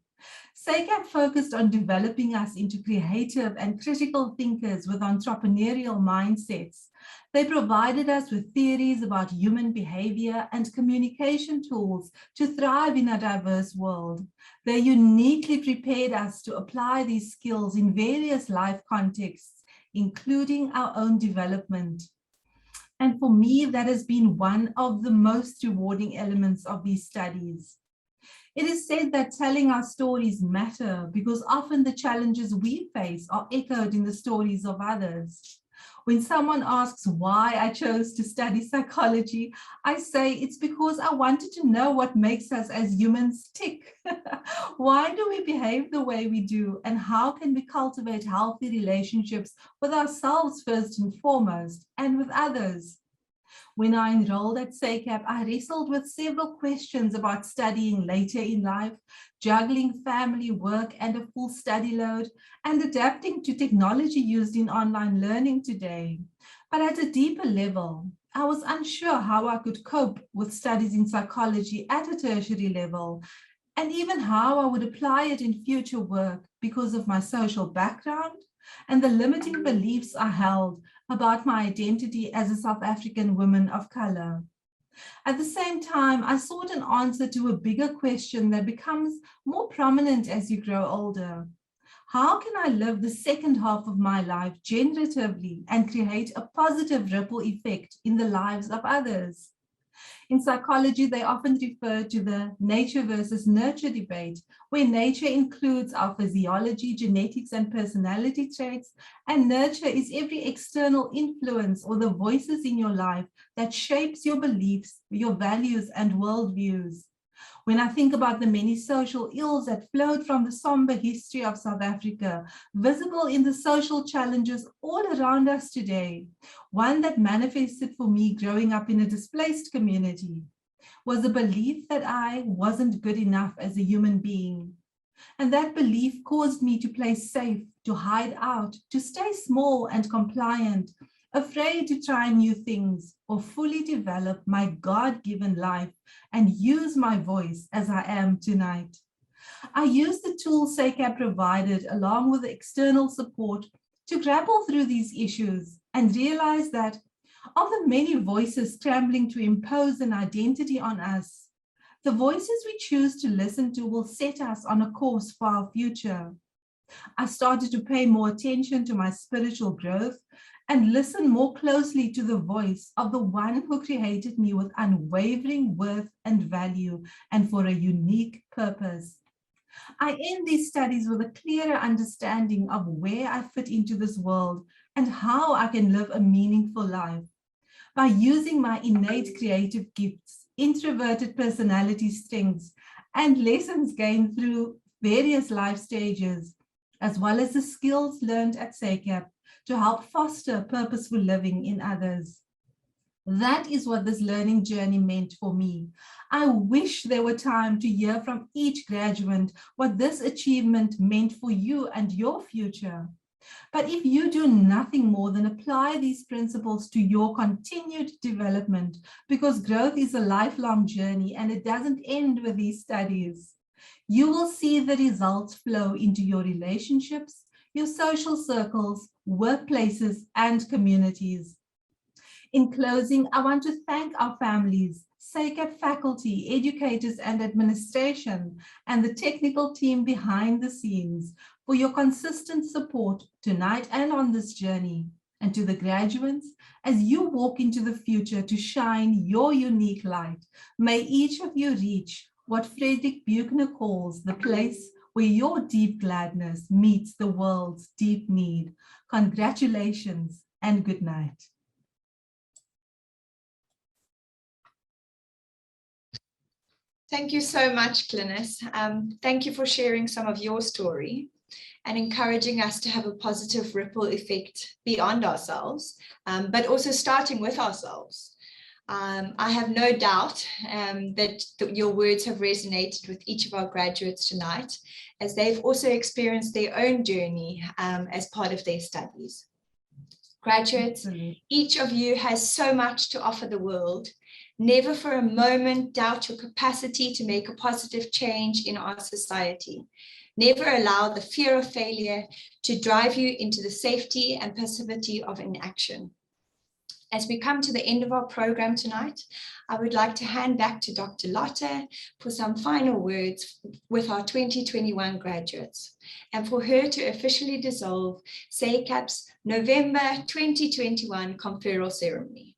E: SACAP focused on developing us into creative and critical thinkers with entrepreneurial mindsets. They provided us with theories about human behavior and communication tools to thrive in a diverse world. They uniquely prepared us to apply these skills in various life contexts, including our own development. And for me, that has been one of the most rewarding elements of these studies. It is said that telling our stories matter because often the challenges we face are echoed in the stories of others. When someone asks why I chose to study psychology, I say it's because I wanted to know what makes us as humans tick. Why do we behave the way we do, and how can we cultivate healthy relationships with ourselves first and foremost, and with others? When I enrolled at SACAP, I wrestled with several questions about studying later in life, juggling family, work, and a full study load, and adapting to technology used in online learning today. But at a deeper level, I was unsure how I could cope with studies in psychology at a tertiary level, and even how I would apply it in future work because of my social background and the limiting beliefs I held about my identity as a South African woman of color. At the same time, I sought an answer to a bigger question that becomes more prominent as you grow older. How can I live the second half of my life generatively and create a positive ripple effect in the lives of others? In psychology, they often refer to the nature versus nurture debate, where nature includes our physiology, genetics, and personality traits, and nurture is every external influence or the voices in your life that shapes your beliefs, your values, and worldviews. When I think about the many social ills that flowed from the somber history of South Africa, visible in the social challenges all around us today, one that manifested for me growing up in a displaced community was a belief that I wasn't good enough as a human being. And that belief caused me to play safe, to hide out, to stay small and compliant, afraid to try new things or fully develop my God-given life and use my voice as I am tonight. I used the tools SACAP provided along with the external support to grapple through these issues and realize that of the many voices scrambling to impose an identity on us, the voices we choose to listen to will set us on a course for our future. I started to pay more attention to my spiritual growth and listen more closely to the voice of the one who created me with unwavering worth and value and for a unique purpose. I end these studies with a clearer understanding of where I fit into this world and how I can live a meaningful life. By using my innate creative gifts, introverted personality strengths, and lessons gained through various life stages, as well as the skills learned at SACAP, to help foster purposeful living in others. That is what this learning journey meant for me. I wish there were time to hear from each graduate what this achievement meant for you and your future. But if you do nothing more than apply these principles to your continued development, because growth is a lifelong journey and it doesn't end with these studies, you will see the results flow into your relationships, your social circles, workplaces, and communities. In closing, I want to thank our families, SACAP faculty, educators and administration, and the technical team behind the scenes for your consistent support tonight and on this journey. And to the graduates, as you walk into the future to shine your unique light, may each of you reach what Frederick Buechner calls the place where your deep gladness meets the world's deep need. Congratulations and good night.
A: Thank you so much, Glynis. Thank you for sharing some of your story and encouraging us to have a positive ripple effect beyond ourselves, but also starting with ourselves. I have no doubt that your words have resonated with each of our graduates tonight, as they've also experienced their own journey as part of their studies. Graduates, each of you has so much to offer the world. Never for a moment doubt your capacity to make a positive change in our society. Never allow the fear of failure to drive you into the safety and passivity of inaction. As we come to the end of our program tonight, I would like to hand back to Dr. Lotte for some final words with our 2021 graduates, and for her to officially dissolve SACAP's November 2021 conferral ceremony.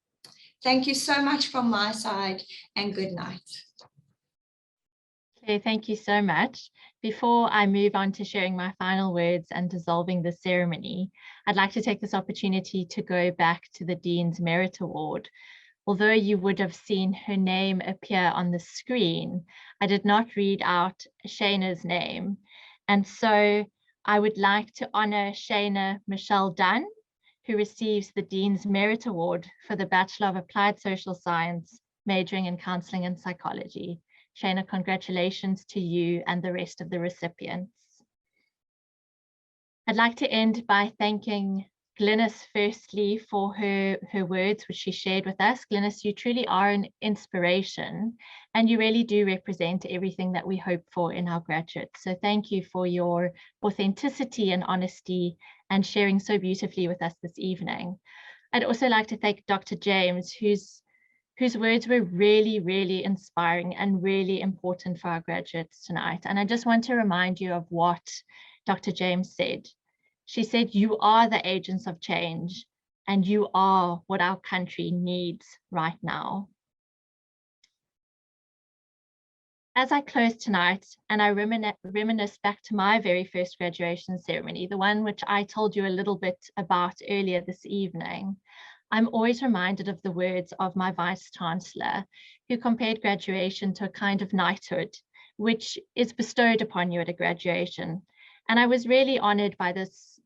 A: Thank you so much from my side, and good night.
B: Okay, thank you so much. Before I move on to sharing my final words and dissolving the ceremony, I'd like to take this opportunity to go back to the Dean's Merit Award. Although you would have seen her name appear on the screen, I did not read out Shayna's name. And so I would like to honor Shayna Michelle Dunn, who receives the Dean's Merit Award for the Bachelor of Applied Social Science, majoring in counseling and psychology. Shayna, congratulations to you and the rest of the recipients. I'd like to end by thanking Glynis firstly for her words which she shared with us. Glynis, you truly are an inspiration, and you really do represent everything that we hope for in our graduates. So thank you for your authenticity and honesty and sharing so beautifully with us this evening. I'd also like to thank Dr. James, whose words were really, really inspiring and really important for our graduates tonight. And I just want to remind you of what Dr. James said. She said, you are the agents of change, and you are what our country needs right now. As I close tonight, and I reminisce back to my very first graduation ceremony, the one which I told you a little bit about earlier this evening, I'm always reminded of the words of my Vice Chancellor, who compared graduation to a kind of knighthood, which is bestowed upon you at a graduation. And I was really honored by this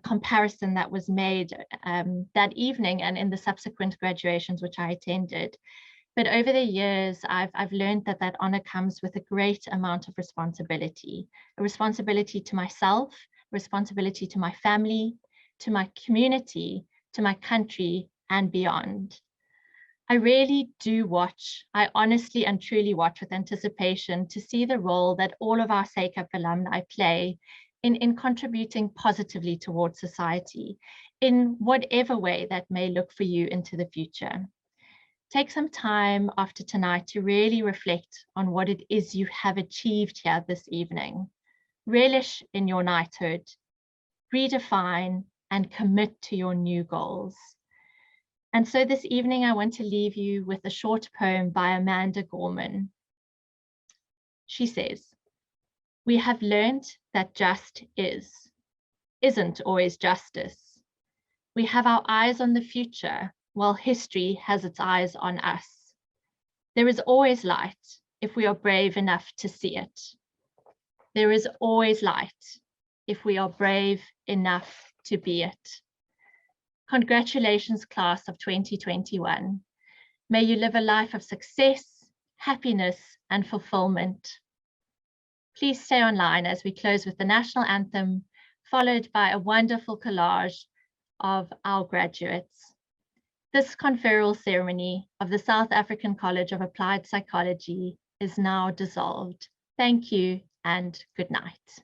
B: comparison that was made that evening and in the subsequent graduations which I attended. But over the years, I've learned that that honor comes with a great amount of responsibility, a responsibility to myself, responsibility to my family, to my community, to my country and beyond. I really do watch, I honestly and truly watch with anticipation to see the role that all of our SACAP alumni play in contributing positively towards society in whatever way that may look for you into the future. Take some time after tonight to really reflect on what it is you have achieved here this evening. Relish in your knighthood, redefine and commit to your new goals. And so this evening, I want to leave you with a short poem by Amanda Gorman. She says, we have learned that just isn't always justice. We have our eyes on the future while history has its eyes on us. There is always light if we are brave enough to see it. There is always light if we are brave enough to be it. Congratulations, class of 2021. May you live a life of success, happiness, and fulfillment. Please stay online as we close with the national anthem, followed by a wonderful collage of our graduates. This conferral ceremony of the South African College of Applied Psychology is now dissolved. Thank you and good night.